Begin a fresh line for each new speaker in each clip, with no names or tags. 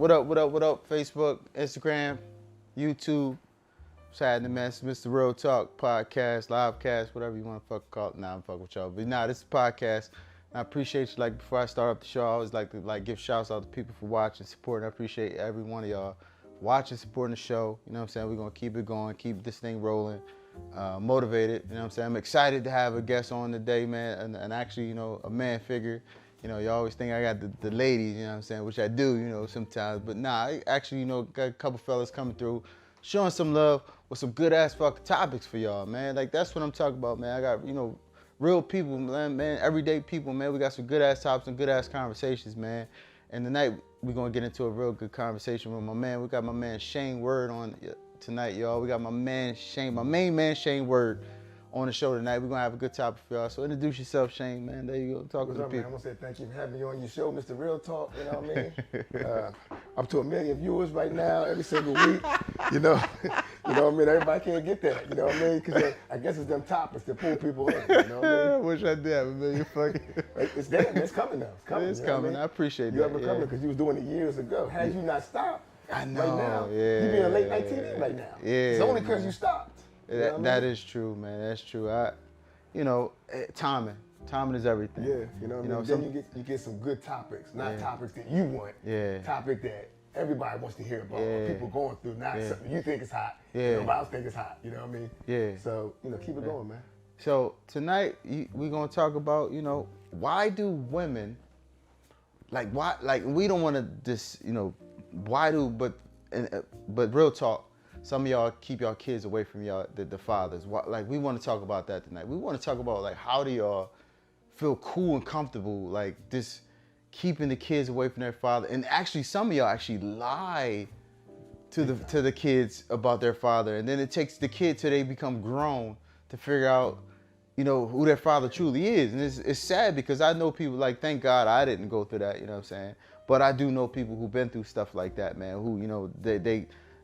What up, Facebook, Instagram, YouTube. What's happening, man? It's Mr. Real Talk podcast, livecast, whatever you want to fuck call it. Nah, I'm fucking with y'all. But nah, this is a podcast. I appreciate you. Like, before I start up the show, I always like to give shouts out to people for watching, supporting. I appreciate every one of y'all watching, supporting the show. You know what I'm saying? We're going to keep it going, keep this thing rolling, motivated. You know what I'm saying? I'm excited to have a guest on today, man, and actually, you know, a man figure. You know, you always think I got the ladies, you know what I'm saying, which I do, you know, sometimes. But nah, I actually, you know, got a couple fellas coming through, showing some love with some good-ass fucking topics for y'all, man. Like, that's what I'm talking about, man. I got, you know, real people, man, everyday people, man. We got some good-ass topics and good-ass conversations, man. And tonight, we're going to get into a real good conversation with my man. We got my man Shane Word on tonight, y'all. We got my man Shane, my main man Shane Word on the show tonight. We're going to have a good topic for y'all. So introduce yourself, Shane, man. There you go. Talk to the people.
Man? I want to say thank you for having me on your show, Mr. Real Talk. You know what I mean? Up to 1 million viewers right now every single week. You know what I mean? Everybody can't get that. You know what I mean? Because I guess it's them topics that pull people in. You know what I mean?
I wish I did have 1 million fucking.
It's there. It's coming now. It's coming.
It's coming. I appreciate that.
You ever coming because you was doing it years ago. Had you not stopped,
I know.
right now,
yeah,
you be on late night TV right now.
Yeah.
It's only because you stopped.
That is true, man. That's true. You know, timing. Timing is everything.
Yeah, you know what I mean? Then you get some good topics, not topics that you want.
Yeah.
Topic that everybody wants to hear about. What people going through, not something you think is hot.
Yeah.
Nobody else think is hot. You know what I mean?
Yeah.
So, you know, keep it going, man.
So tonight we're gonna talk about, you know, why do women, we don't want to just, you know, but real talk. Some of y'all keep y'all kids away from y'all, the fathers. Like, we want to talk about that tonight. We want to talk about, like, how do y'all feel cool and comfortable, like, this keeping the kids away from their father? And actually, some of y'all actually lie to the kids about their father. And then it takes the kid till they become grown to figure out, you know, who their father truly is. And it's sad because I know people, like, thank God I didn't go through that, you know what I'm saying? But I do know people who've been through stuff like that, man, who, you know,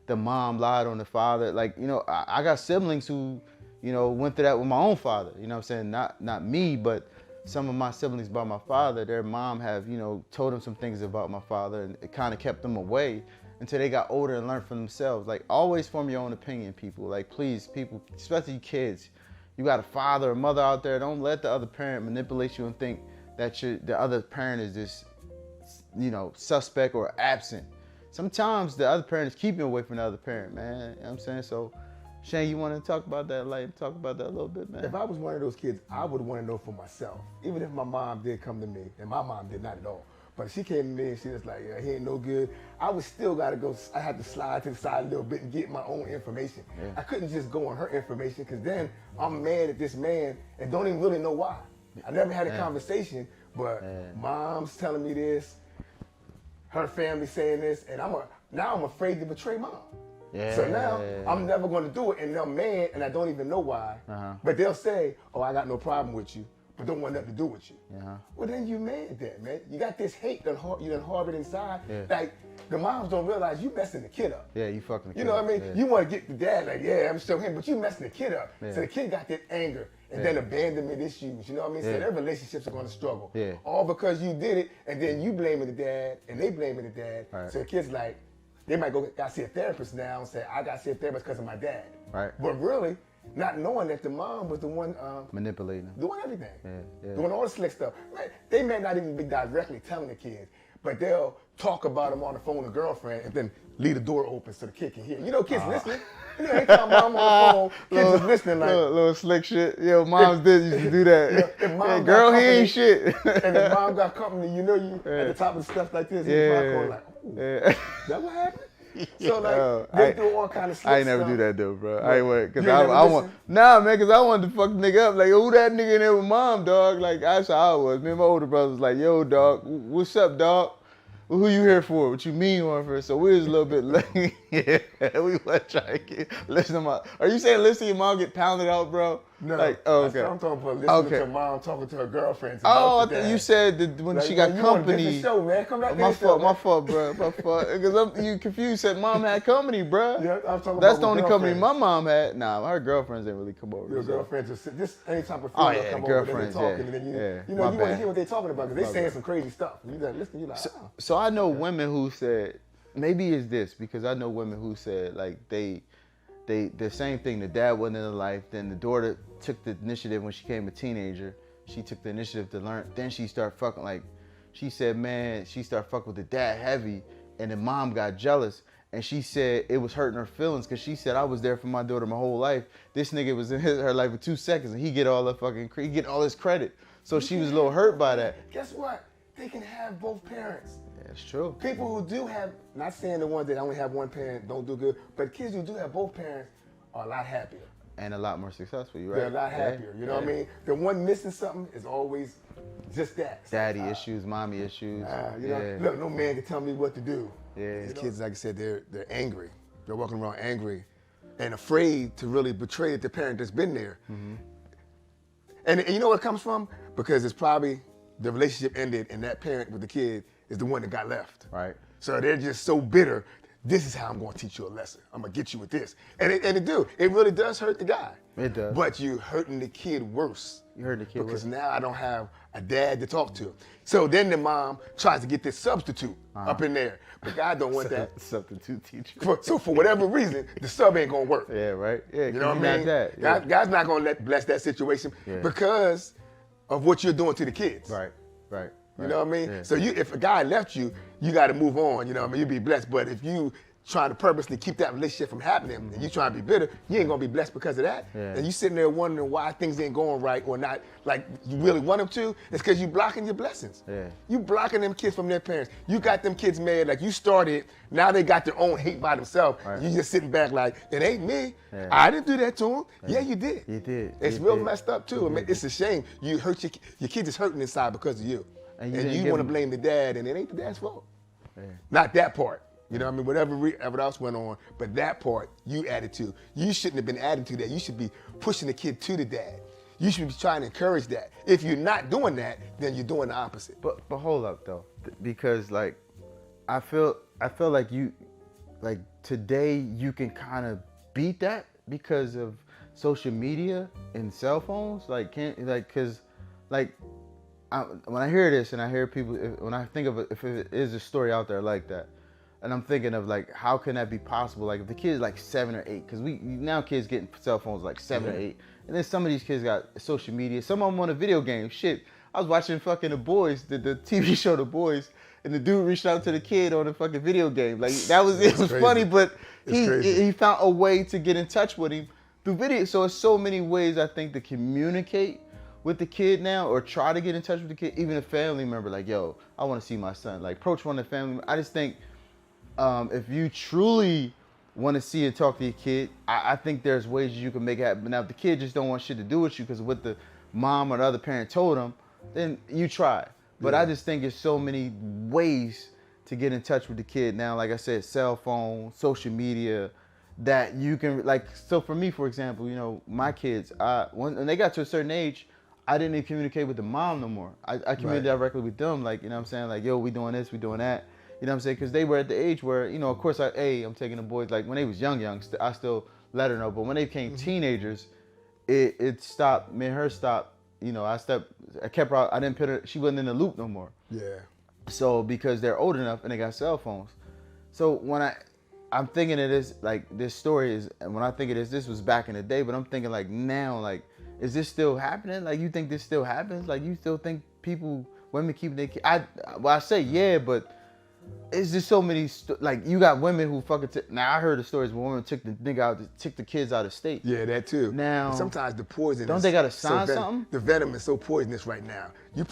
the mom lied on the father. Like, you know, I got siblings who, you know, went through that with my own father. You know what I'm saying? Not me, but some of my siblings by my father, their mom have, you know, told them some things about my father, and it kind of kept them away until they got older and learned for themselves. Like, always form your own opinion, people. Like, please, people, especially kids, you got a father or mother out there, don't let the other parent manipulate you and think that the other parent is this, you know, suspect or absent. Sometimes the other parent is keeping away from the other parent, man. You know what I'm saying? So, Shane, you want to talk about that? Like, talk about that a little bit, man.
If I was one of those kids, I would want to know for myself. Even if my mom did come to me, and my mom did not at all. But she came to me and she was like, yeah, he ain't no good. I would still got to go, I had to slide to the side a little bit and get my own information. Yeah. I couldn't just go on her information because then I'm mad at this man and don't even really know why. I never had a conversation, but mom's telling me this, her family saying this, and now I'm afraid to betray mom.
Yeah.
So now I'm never going to do it, and I'm mad, and I don't even know why. But they'll say, "Oh, I got no problem with you, but don't want nothing to do with you." Well, then you mad then, man. You got this hate that you done harbored inside. Yeah. Like, the moms don't realize you messing the kid up.
Yeah, you fucking the kid
up. You know what I mean?
Yeah.
You want to get the dad like, yeah, I'm still him, but you messing the kid up. Yeah. So the kid got that anger and then abandonment issues. You know what I mean? So their relationships are going to struggle.
Yeah.
All because you did it, and then you blaming the dad, and they blaming the dad. Right. So the kid's like, they might go see a therapist now and say, I got to see a therapist because of my dad.
Right.
But really, not knowing that the mom was the one
manipulating,
doing everything, doing all the slick stuff. Man, they may not even be directly telling the kids, but they'll talk about them on the phone to girlfriend and then leave the door open so the kid can hear. You know, kids listening. You know, anytime mom on the phone, kids is listening like
little slick shit. Yo, moms used to do that. Hey, girl, he ain't shit.
And if mom got company, you know, you at the top of the stuff like this, you going like, ooh, that what happened? So like they do all kind of slick stuff.
I ain't never do that though, bro. I ain't want, cause I want, nah, man, cause I wanted to fuck the nigga up. Like, who that nigga in there with mom, dog? Like, that's how I was. Me and my older brother was like, yo, dog, what's up, dog? Well, who you here for? What you mean one for? So we was a little bit late. Yeah, we was trying to listen to my. Are you saying listen to your mom get pounded out, bro?
No.
Like, oh, okay.
I'm talking about listening to your mom talking to her girlfriends.
Oh, I thought you said that when she got company.
Show, man. Come back
my fault, bro. My fault. Because you confused. Said mom had company, bro.
Yeah, I'm talking
That's
about
the only company my mom had. Nah, her girlfriends didn't really come over.
Your girlfriends just any type of female come over, they're talking, and then you want to hear what they're talking about because they saying some crazy stuff. You gotta listen. You like.
So I know women who said, maybe it's this, because I know women who said like they the same thing. The dad wasn't in their life. Then the daughter took the initiative when she became a teenager. She took the initiative to learn. Then she started fucking, like, she said, man, she started fucking with the dad heavy, and then mom got jealous. And she said it was hurting her feelings, because she said, I was there for my daughter my whole life. This nigga was in her life for 2 seconds, and he get all his credit. So she was a little hurt by that.
Guess what? They can have both parents.
Yeah, it's true.
People who do have, not saying the ones that only have one parent don't do good, but kids who do have both parents are a lot happier.
And a lot more successful, you're right.
They're a lot happier, you know what I mean? The one missing something is always just that.
Daddy issues, mommy issues.
You know, look, no man can tell me what to do.
Yeah.
These kids, like I said, they're angry. They're walking around angry and afraid to really betray the parent that's been there.
Mm-hmm.
And you know where it comes from? Because it's probably the relationship ended and that parent with the kid is the one that got left.
Right.
So they're just so bitter. This is how I'm going to teach you a lesson. I'm going to get you with this. And it really does hurt the guy.
It does.
But you're hurting the kid worse.
You hurt the kid
because
worse.
now I don't have a dad to talk to. So then the mom tries to get this substitute up in there. But God don't want that.
Substitute teacher.
So for whatever reason, the sub ain't going to work.
Yeah, right? Yeah,
You know what I mean?
Yeah.
God's not going to bless that situation because of what you're doing to the kids.
Right.
You know what I mean?
Yeah.
So if a guy left you, you got to move on. You know what I mean? You'd be blessed. But if you trying to purposely keep that relationship from happening and you trying to be bitter, you ain't going to be blessed because of that.
Yeah.
And you sitting there wondering why things ain't going right or not like you really want them to, it's because you blocking your blessings.
Yeah.
You blocking them kids from their parents. You got them kids mad like you started, now they got their own hate by themselves.
Right.
You just sitting back like, it ain't me.
Yeah.
I didn't do that to them. Yeah, you did.
You did.
It's
You
real
did.
messed up too. I mean, it's a shame. You hurt your kids is hurting inside because of you.
And
And
you didn't
you
give
want to
them-
blame the dad, and it ain't the dad's fault.
Yeah.
Not that part. You know what I mean? Whatever else went on, but that part you added to. You shouldn't have been adding to that. You should be pushing the kid to the dad. You should be trying to encourage that. If you're not doing that, then you're doing the opposite.
But hold up though, because like I feel like today you can kind of beat that because of social media and cell phones. When I hear this and I hear people, when I think of it, if it is a story out there like that, and I'm thinking of like, how can that be possible? Like if the kid's like 7 or 8, because now kids getting cell phones like 7 or 8, and then some of these kids got social media. Some of them on a video game. Shit, I was watching fucking The Boys, the TV show The Boys, and the dude reached out to the kid on a fucking video game. Like it was
crazy.
funny, but
It's
he found a way to get in touch with him through video. So it's so many ways I think to communicate with the kid now, or try to get in touch with the kid, even a family member. Like, yo, I want to see my son. Like, approach one of the family. I just think if you truly want to see and talk to your kid, I think there's ways you can make it happen. Now, if the kid just don't want shit to do with you because of what the mom or the other parent told them, then you try. But I just think there's so many ways to get in touch with the kid now. Like I said, cell phone, social media, that you can, like, so for me, for example, you know, my kids, when they got to a certain age, I didn't even communicate with the mom no more. I communicated directly with them, like, you know what I'm saying? Like, yo, we doing this, we doing that. You know what I'm saying? Because they were at the age where, you know, of course, I'm taking the boys, like when they was young, I still let her know. But when they became teenagers, it stopped, me and her stopped, you know, I kept her out, I didn't put her, she wasn't in the loop no more.
Yeah.
So because they're old enough and they got cell phones. So when I'm thinking of this, like this story is, and when I think of this was back in the day, but I'm thinking like now, like, is this still happening? Like, you think this still happens? Like, you still think women keep their kids? I say yeah, but it's just so many, like, you got women who fucking, now I heard the stories where women took the kids out of state.
Yeah, that too.
Now,
and sometimes the poison
don't
is
they gotta
so
sign something?
The venom is so poisonous right now. You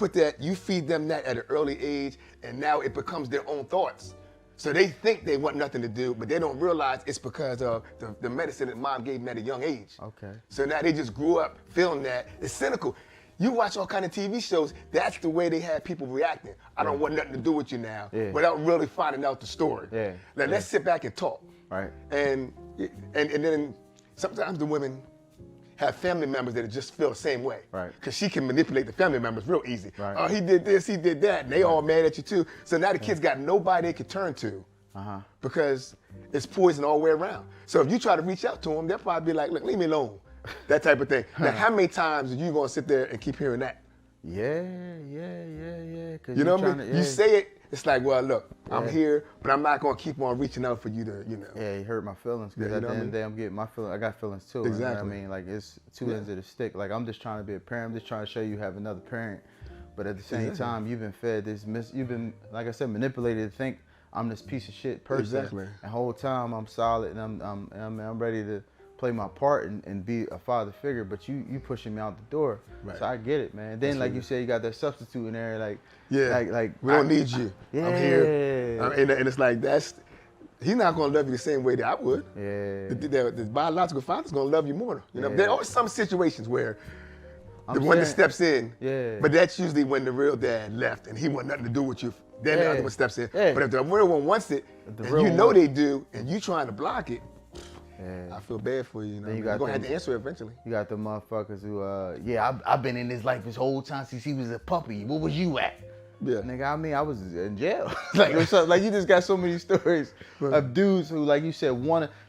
feed them that at an early age, and now it becomes their own thoughts. So they think they want nothing to do, but they don't realize it's because of the medicine that mom gave them at a young age.
Okay.
So now they just grew up feeling that. It's cynical. You watch all kind of TV shows, that's the way they have people reacting. I don't want nothing to do with you now, without really finding out the story.
Yeah.
Now let's sit back and talk.
Right.
And then sometimes the women have family members that just feel the same way.
Right.
Because she can manipulate the family members real easy.
Right.
Oh, he did this, he did that, and they all mad at you too. So now the kids got nobody they can turn to. Because it's poison all the way around. So if you try to reach out to them, they'll probably be like, look, leave me alone. That type of thing. Now, how many times are you gonna sit there and keep hearing that?
Yeah.
You know what I mean? You say it, it's like, well, look, I'm here, but I'm not gonna keep on reaching out for you to, you know.
Yeah, he hurt my feelings because
Yeah,
at
you
the
know
end of the day, I'm getting my feelings. I got feelings too.
Exactly.
You know what I mean, like it's two ends of the stick. Like I'm just trying to be a parent. I'm just trying to show you have another parent. But at the same time, you've been fed this. You've been, like I said, manipulated to think I'm this piece of shit person.
Exactly.
And the whole time I'm solid and I'm ready to play my part and be a father figure. But you pushing me out the door.
Right.
So I get it, man. Then like you said, you got that substitute in there, like like
we don't need you.
Yeah.
I'm here, and it's like he's not gonna love you the same way that I would.
Yeah.
The biological father's gonna love you more. You know, there are some situations where the one that
saying-
steps in, but that's usually when the real dad left and he want nothing to do with you. Then the other one steps in.
Yeah.
But if the real one wants it, and
real
you know
one-
they do, and you trying to block it,
Yeah.
I feel bad for you. You know,
you
you're
got
gonna have
them-
to answer it eventually.
You got the motherfuckers who, I've been in his life his whole time since he was a puppy. Where was you at?
Yeah.
Nigga, I mean, I was in jail. like you just got so many stories of dudes who, like you said,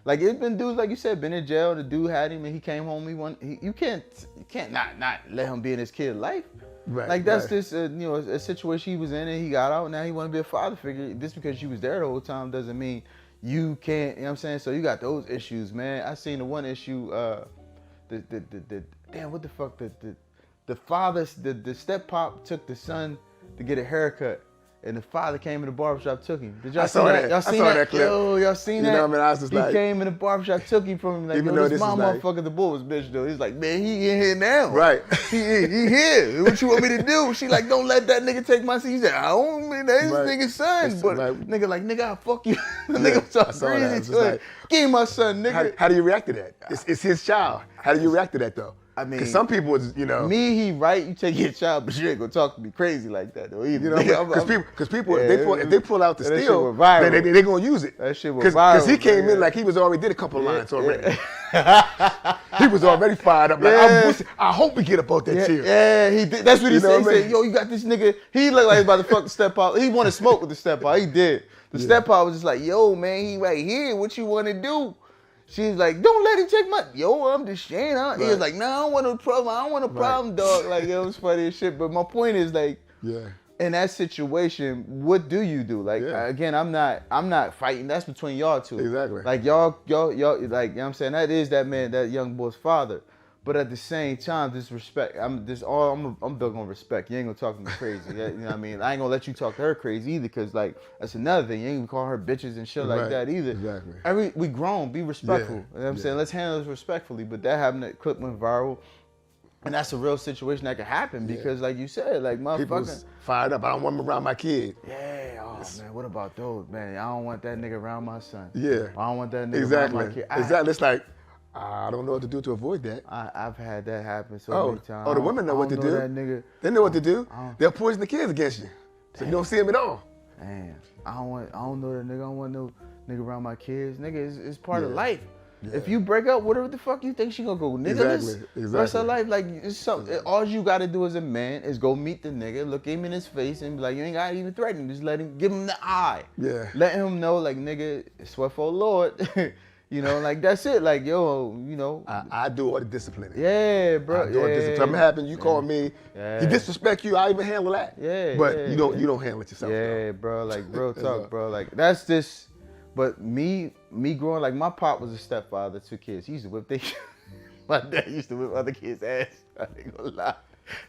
like it's been dudes, like you said, been in jail. The dude had him and he came home. You can't not let him be in his kid's life.
Right,
Like that's
right.
just a situation he was in and he got out. Now he want to be a father figure. Just because you was there the whole time doesn't mean you can't. You know what I'm saying? So you got those issues, man. I seen the one issue. Damn, what the fuck? The father, the step pop took the son to get a haircut, and the father came in the barbershop, took him. Did y'all
I
see
saw
that?
that.
Y'all
I
seen
saw
that?
that clip.
Yo, y'all seen
You
that?
know what I mean? I was just
he
like-
came in the barbershop, took him from him. Like,
Even
yo,
though
this
this
my
is like-
motherfucker, the bull was bitch though. He's like, man, he in here now.
Right.
He here. What you want me to do? She like, don't let that nigga take my seat. He said, I don't mean that's his
Right.
nigga's son.
It's-
But
right.
nigga like, nigga, I'll fuck you. The
Yeah,
nigga was
I
so
saw that. It
crazy
was
to
just
it.
like-
Give me my son, nigga.
How do you react to that? It's his child. How do you react to that though?
I mean,
because some people, is, you know,
he right, you take your child, but you ain't gonna talk to me crazy like that though either.
you know, because people,
Yeah,
if they pull out the
that shit
steel,
was viral.
they gonna use it.
That shit was
Because he
viral,
came
man.
in like he was already did a couple lines already. He was already fired up. Like I hope we get up out that chair.
Yeah, he did. That's what he
You know
said. He
what I mean?
said, yo, you got this nigga. He looked like he about to fuck the step out. He wanted to smoke with the step out. He did. The step out was just like, yo, man, he right here. What you want to do? She's like, don't let him take my, yo, I'm just saying. He was
Right.
like, nah, I don't want no problem. I don't want a problem, dog. Like, it was funny as shit. But my point is, like,
Yeah.
in that situation, what do you do? Like,
Yeah.
again, I'm not fighting. That's between y'all two.
Exactly.
Like y'all, like, you know what I'm saying? That is that man, that young boy's father. But at the same time, this respect, I'm built on respect. You ain't gonna talk to me crazy. You know what I mean? I ain't gonna let you talk to her crazy either, cause like that's another thing. You ain't gonna call her bitches and shit like
Right.
that either.
Exactly.
We grown, be respectful.
Yeah.
You know what I'm saying? Let's handle this respectfully. But that happened, that clip went viral. And that's a real situation that could happen because, like you said, like
People
motherfucking.
was fired up. I don't want him around my kid.
Yeah, oh man, what about those, man? I don't want that nigga around my son.
Yeah.
I don't want that nigga
Exactly.
around my kid.
Exactly. It's like I don't know what to do to avoid that.
I've had that happen so
Oh,
many times.
oh, the women know what to do.
That nigga.
They know what to do. They'll poison the kids against you, so you don't see them at all.
Man, I don't know that nigga. I don't want no nigga around my kids. Nigga, it's part of life.
Yeah.
If you break up, whatever the fuck you think she gonna go niggaless
Exactly,
rest of
exactly.
life? Like it's something. All you gotta do as a man is go meet the nigga, look him in his face, and be like, you ain't gotta even threaten him. Just give him the eye.
Yeah.
Let him know, like nigga, sweat for Lord. You know, like that's it. Like yo, you know.
I do all the disciplining.
Yeah, bro.
I do all the disciplining. Something happen, you call me.
Yeah.
He disrespect you, I even handle that.
Yeah,
But
yeah,
you don't
yeah.
handle it yourself.
Yeah, bro. Like real talk, bro. Like that's just. But me growing, like my pop was a stepfather to kids. He used to whip my dad used to whip other kids' ass. I ain't gonna lie.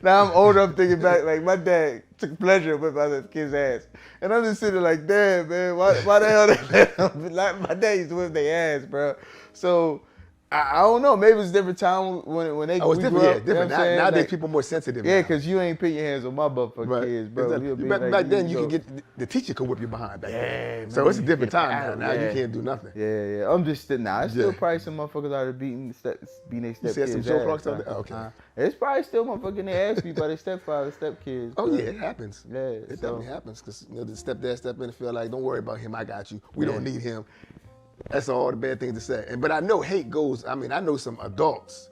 Now I'm older, I'm thinking back, like my dad took pleasure in whipping other kids' ass. And I'm just sitting like, damn, man, why the hell they let him? Like, my dad used to whip their ass, bro. So I don't know. Maybe it's a different time when they
Oh, it's
we
different.
grew
Yeah,
up, you know
different.
what I'm saying?
Nowadays,
Like,
people more sensitive.
yeah,
now.
because you ain't put your hands on my motherfucking kids, bro.
Exactly.
You'll be
Back,
like,
back then, you
know.
could get the teacher could whip you behind back then.
Yeah,
So
man,
it's a different
you
time
get
now.
out,
Now
yeah.
you can't do nothing.
Yeah. I'm just still it's still
Yeah.
probably some motherfuckers out there beating their
You
stepkids.
said some Joe Clarks out there? Oh, okay.
It's probably still motherfucking their ass beat by their stepfather, stepkids.
Oh
bro.
yeah, it happens.
Yeah,
It definitely happens because the stepdad step in and feel like, don't worry about him, I got you. We don't need him. That's all the bad things to say. But I know hate goes. I mean, I know some adults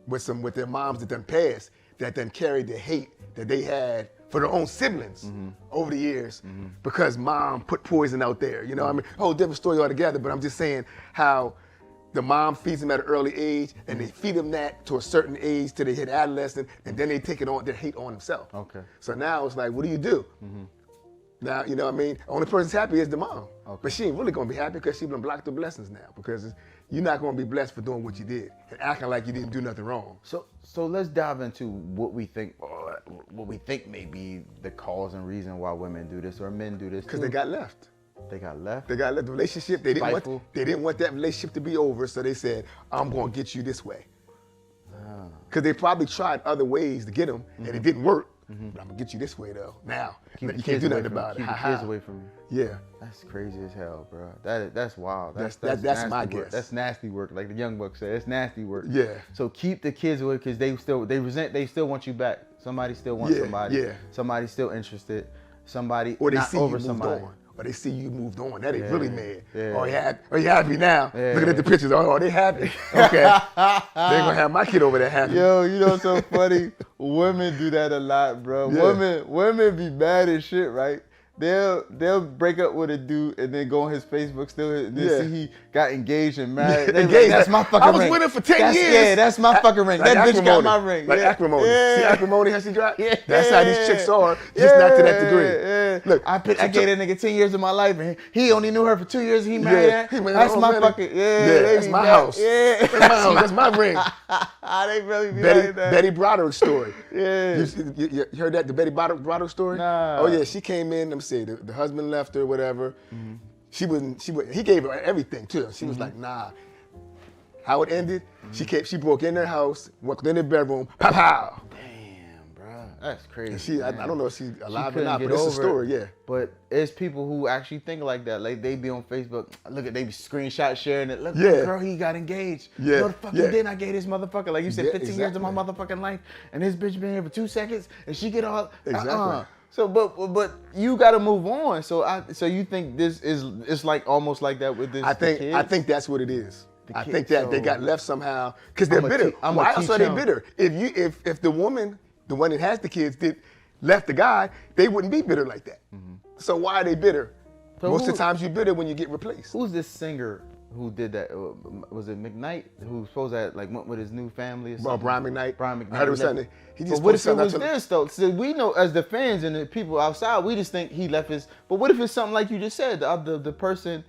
with their moms that done passed that done carried the hate that they had for their own siblings over the years because mom put poison out there. You know, I mean, whole different story altogether. But I'm just saying how the mom feeds them at an early age, and they feed them that to a certain age till they hit adolescent, and then they take it on their hate on themselves.
Okay.
So now it's like, what do? Now, you know what I mean? Only person's happy is the mom.
Okay.
But she ain't really gonna be happy because she been blocked the blessings now. Because you're not gonna be blessed for doing what you did and acting like you didn't do nothing wrong.
So let's dive into what we think may be the cause and reason why women do this or men do this.
Because they got left.
They got left.
They got left the relationship. They didn't
Spiteful.
want that relationship to be over, so they said, I'm gonna get you this way. Because they probably tried other ways to get them and it didn't work. But I'm gonna get you this way though. Now
Keep
you
the
can't
kids
do
away
nothing
from
about
you.
it.
Keep the kids away from you.
Yeah.
That's crazy as hell, bro. That's wild. That's
That's my
nasty work.
guess.
That's nasty work. Like the Young Buck said, it's nasty work.
Yeah.
So keep the kids away because they still want you back. Somebody still wants
Yeah,
somebody.
yeah.
Somebody's still interested. Somebody
Or they
not
see
over
you moved
somebody.
on. Or they see you moved on. That ain't really mad.
Yeah.
Oh, you happy now?
Yeah.
Looking at the pictures. Oh, they happy. Okay. They gonna have my kid over there happy.
Yo, you know what's so funny? Women do that a lot, bro.
Yeah.
Women be mad as shit, right? They'll break up with a dude and then go on his Facebook still and then see he got engaged and married.
Yeah,
They be
engaged.
That's my fucking ring.
I was with him for 10 years.
Yeah, that's my fucking ring.
Like
That bitch got
acrimony.
my ring.
Like
yeah.
acrimony.
Yeah.
See acrimony how she got?
Yeah.
That's how these chicks are, just not to that degree.
Yeah.
Look,
I gave that nigga 10 years of my life and he only knew her for 2 years and he married her.
He married
That's
her
my
already.
fucking,
That's
they be
my
mad.
house.
Yeah.
That's my house. That's my ring.
They really be like that.
Betty Broderick story.
Yeah.
You heard that, the Betty Broderick story?
Nah.
Oh yeah, she came in, let me see, the husband left her, whatever. He gave her everything too. She was like, nah. How it ended, she broke in their house, walked in their bedroom, pow pow.
Damn, bro. That's crazy.
And I don't know if she's alive or
couldn't
not,
get
but it's a
over it.
story, yeah.
But it's people who actually think like that. Like they be on Facebook, they be screenshot sharing it. Look,
Yeah.
girl, he got engaged.
Yeah,
No, the fuck
yeah.
you didn't. I gave this motherfucker, like you said,
Yeah,
15 years of my
exactly.
motherfucking life, and this bitch been here for 2 seconds, and she get all
Exactly.
So, but you got to move on. So you think it's like almost like that with this?
I
the kid?
think that's what it is. I
kid-
think that they
so-
got left somehow because they're
I'ma
bitter.
te- I'ma
Why else
teach
are they
them.
bitter? If the woman, the one that has the kids, left the guy, they wouldn't be bitter like that. So why are they bitter?
So
Most
who-
of the times you're bitter when you get replaced.
Who's this singer who did that? Was it McKnight who supposed to went with his new family or something?
Brian McKnight.
Brian McKnight.
I heard it was something. He just
But what if
posted
it was
something out
this though? So we know as the fans and the people outside, we just think he left his. But what if it's something like you just said? The person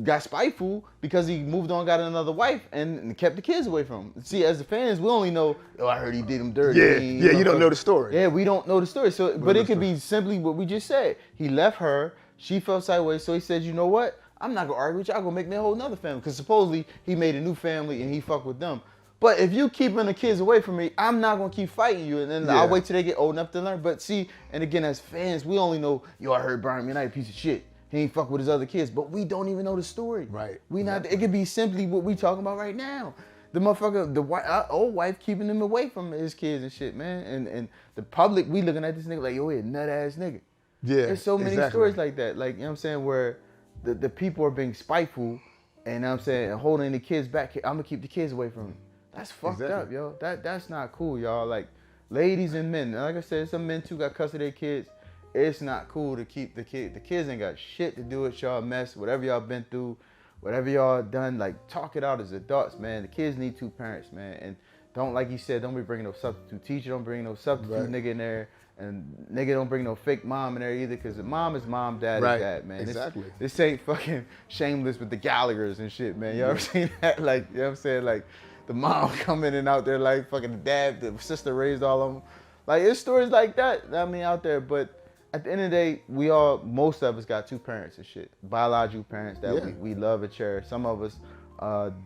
got spiteful because he moved on, got another wife, and kept the kids away from him. See, as the fans, we only know. Oh, I heard he did him dirty.
Yeah, you don't know the story.
Yeah, we don't know the story. So, but it could be simply what we just said. He left her. She felt sideways, so he said, "You know what? I'm not gonna argue with you. I'm gonna make me a whole nother family." Because supposedly he made a new family and he fucked with them. But if you keeping the kids away from me, I'm not gonna keep fighting you, and then
Yeah.
I'll wait till they get old enough to learn. But see, and again, as fans, we only know, yo, I heard Brian McKnight, piece of shit. He ain't fuck with his other kids, but we don't even know the story.
Right.
We not. It could be simply what we talking about right now. The motherfucker, old wife keeping him away from his kids and shit, man. And the public, we looking at this nigga like, yo, he a nut ass nigga.
Yeah,
There's so many
exactly.
stories like that. Like, you know what I'm saying, where the people are being spiteful and, you know what I'm saying, holding the kids back. I'm gonna keep the kids away from him. That's fucked
Exactly.
up, yo. That's not cool, y'all. Like, ladies and men, like I said, some men too got custody of their kids. It's not cool to keep the kid. The kids ain't got shit to do with y'all mess. Whatever y'all been through, whatever y'all done, like, talk it out as adults, man. The kids need 2 parents, man. And don't, like you said, don't be bringing no substitute teacher. Don't bring no substitute
Right.
nigga in there. And nigga don't bring no fake mom in there either, because mom is mom, dad
Right.
is dad, man.
Exactly.
This ain't fucking Shameless with the Gallaghers and shit, man. You ever seen that? Like, you know what I'm saying? Like, the mom coming in out there like fucking the dad, the sister raised all of them. Like, it's stories like that, I mean, out there. But at the end of the day, most of us got 2 parents and shit. Biological parents that
Yeah.
we love and cherish. Some of us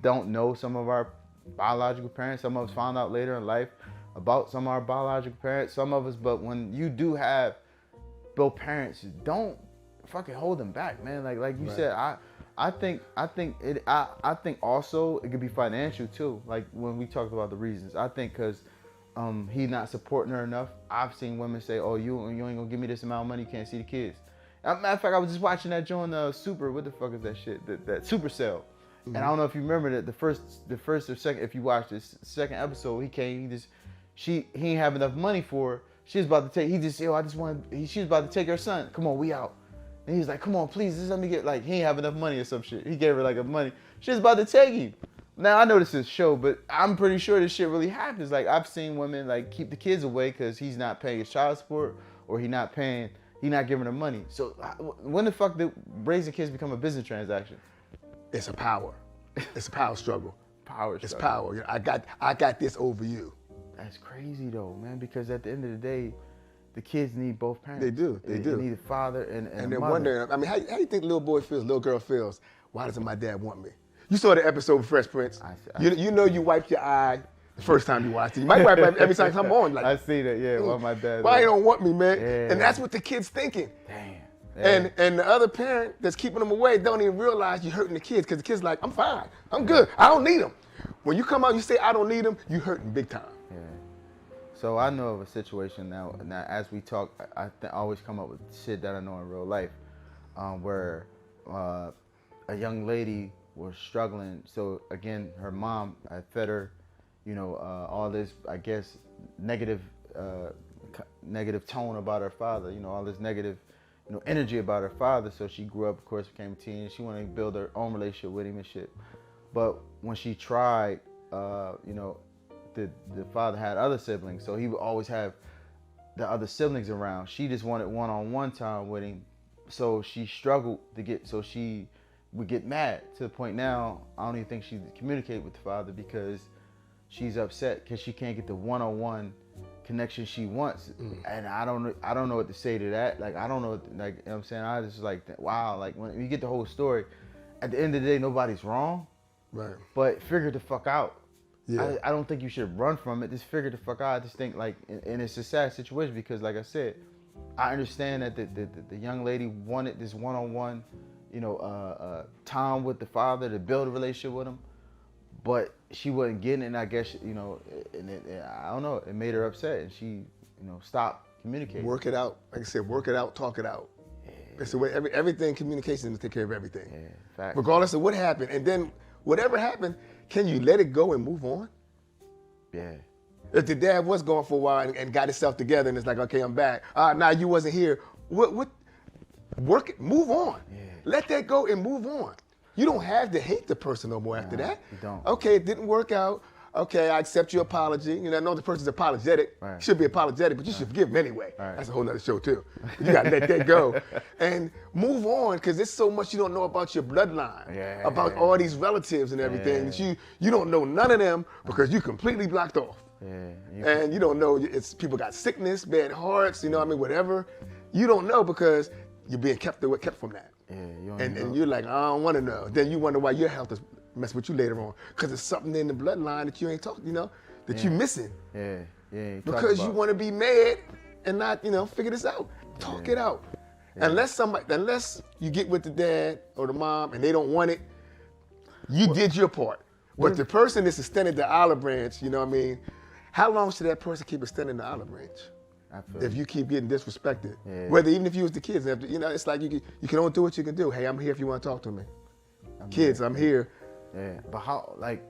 don't know some of our biological parents. Some of us found out later in life about some of our biological parents. Some of us, but when you do have both parents, don't fucking hold them back, man. Like you
Right.
said, I think also it could be financial too. Like when we talked about the reasons, I think because he not supporting her enough. I've seen women say, "Oh, you ain't gonna give me this amount of money, you can't see the kids." Matter of fact, I was just watching that joint, Super. What the fuck is that shit? That Supercell. And I don't know if you remember that the first or second, if you watched this second episode, he ain't have enough money for her. She was about to take. He just, yo, she was about to take her son. Come on, we out. And he's like, come on, please, just let me get, like, he ain't have enough money or some shit. He gave her like a money. She was about to take him. Now I know this is a show, but I'm pretty sure this shit really happens. Like, I've seen women like keep the kids away because he's not paying his child support, or he's not paying he not giving her money. So when the fuck did raising kids become a business transaction?
It's a power. It's a power struggle.
Power struggle.
It's power. You know, I got this over you.
That's crazy though, man. Because at the end of the day, the kids need both parents.
They do. They do.
They need a father and
And
a
they're
mother.
wondering, I mean, how you think little boy feels, little girl feels? Why doesn't my dad want me? You saw the episode of Fresh Prince. You know you wiped your eye the first time you watched it. You might wipe it every time I'm on. Like,
I see that, yeah. Why my dad?
Why you don't want me, man?
Yeah.
And that's what the kid's thinking.
Damn. Yeah.
And the other parent that's keeping them away don't even realize you're hurting the kids because the kid's like, I'm fine, I'm good, I don't need them. When you come out and you say I don't need them, you hurting big time.
Yeah. So I know of a situation now as we talk, I always come up with shit that I know in real life, where a young lady was struggling. So again, her mom had fed her, you know, all this, I guess, negative tone about her father, you know, all this negative, you know, energy about her father. So she grew up, of course, became a teen. She wanted to build her own relationship with him and shit. But when she tried, you know, the father had other siblings, so he would always have the other siblings around. She just wanted one-on-one time with him, so she struggled to get. So she would get mad to the point now I don't even think she communicate with the father because she's upset because she can't get the one-on-one connection she wants. And I don't know what to say to that. Like I don't know, like, you know what I'm saying. I just like, wow, like when you get the whole story, at the end of the day, nobody's wrong.
Right.
But figure the fuck out.
Yeah.
I don't think you should run from it. Just figure the fuck out. I just think like, and it's a sad situation because like I said, I understand that the young lady wanted this one-on-one, you know, time with the father to build a relationship with him, but she wasn't getting it. And I guess, you know, I don't know, it made her upset and she, you know, stopped communicating.
Work it out. Like I said, work it out, talk it out. It's the way everything, communication is take care of everything.
Yeah, facts.
Regardless of what happened. And then whatever happened, can you let it go and move on?
Yeah.
If the dad was gone for a while and got himself together and it's like, okay, I'm back. Now you wasn't here. What? Work it, move on.
Yeah.
Let that go and move on. You don't have to hate the person no more after that.
You don't.
Okay, it didn't work out. Okay, I accept your apology. You know, I know the person's apologetic.
Right.
You should be apologetic, but you should forgive him anyway.
Right.
That's a whole nother show too. You gotta let that go and move on because there's so much you don't know about your bloodline, about all these relatives and everything that you don't know none of them because you completely blocked off.
Yeah.
And you don't know it's people got sickness, bad hearts, you know what I mean, whatever. You don't know because you're being kept from that.
Yeah. You don't
And you're like, I don't want to know. Then you wonder why your health is messing with you later on because it's something in the bloodline that you ain't talking, you know, that you're missing.
Yeah.
Because you want to be mad and not, you know, figure this out. Talk it out. Yeah. Unless you get with the dad or the mom and they don't want it, you did your part. But the person that's extending the olive branch, you know what I mean, how long should that person keep extending the olive branch? If you keep getting disrespected, whether even if you was the kids, you know, it's like you can only do what you can do. Hey, I'm here if you want to talk to me. Kids, I'm here.
Yeah, but how, like,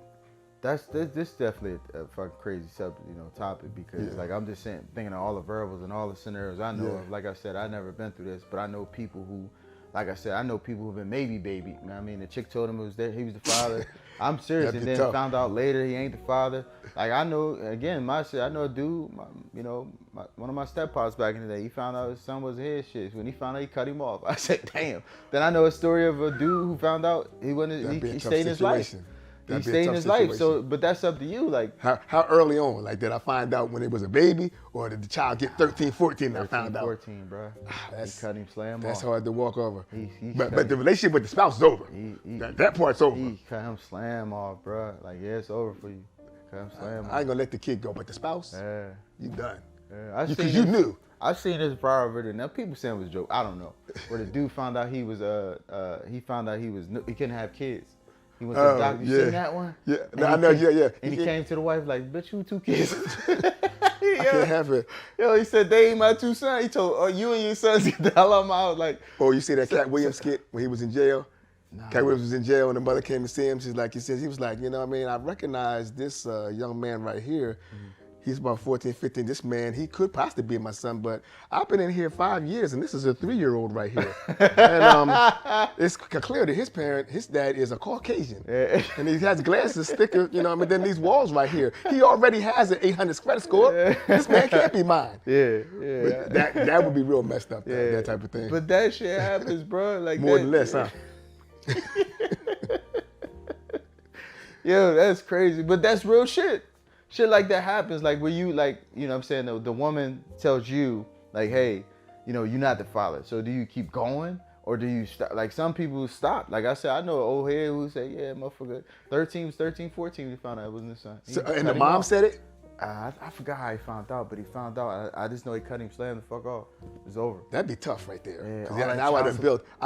this definitely a fucking crazy subject, you know, topic because like I'm just thinking of all the variables and all the scenarios I know of. Like I said, I never been through this, but I know people who, like I said, I know people who've been maybe baby. You know what I mean? The chick told him he was the father. I'm serious, and then found out later he ain't the father. Like I know, again, I know a dude, you know, one of my steppops back in the day. He found out his son wasn't his shit. When he found out, he cut him off. I said, damn. Then I know a story of a dude who found out he stayed in his life. He stayed in his life. So, but that's up to you. Like
how early on? Like did I find out when it was a baby, or did the child get 13, 14? And
13,
I found out.
14, bro. He cut him, slam off.
That's hard to walk over.
But
the relationship with the spouse is over. That part's over.
He cut him, slam off, bro. Like it's over for you. Cut him, slam off.
I ain't gonna let the kid go, but the spouse, you done.
Yeah,
because you knew.
I've seen this prior video. Now people saying it was a joke. I don't know. Where the dude found out he couldn't have kids. He went to the doctor. You seen that one?
Yeah, I know. Yeah.
And he came to the wife like, "Bitch, you 2 kids."
I can't have it.
Yo, he said they ain't my 2 sons. He told, you and your sons get the hell out of my house. Like,
oh, you see that Cat Williams skit when he was in jail? Nah. Cat Williams was in jail and the mother came to see him. He was like, you know what I mean? I recognize this young man right here. Mm-hmm. He's about 14, 15. This man, he could possibly be my son, but I've been in here 5 years, and this is a 3-year-old right here. And it's clear that his dad is a Caucasian. And he has glasses thicker, than these walls right here. He already has an 800 credit score. This man can't be mine.
Yeah.
But that would be real messed up, that type of thing.
But that shit happens, bro. Like
More than less, huh?
Yo, that's crazy. But that's real shit. Shit like that happens. Like where you like, what I'm saying, the woman tells you, like, hey, you're not the father. So do you keep going or do you stop? Like some people stop. Like I said, I know an old head who say, yeah, motherfucker, 14, 14, he found out it wasn't his son.
And the mom said it?
I forgot how he found out, but he found out. I just know he cut him, slammed the fuck off. It's over.
That'd be tough right there.
Yeah,
Because now I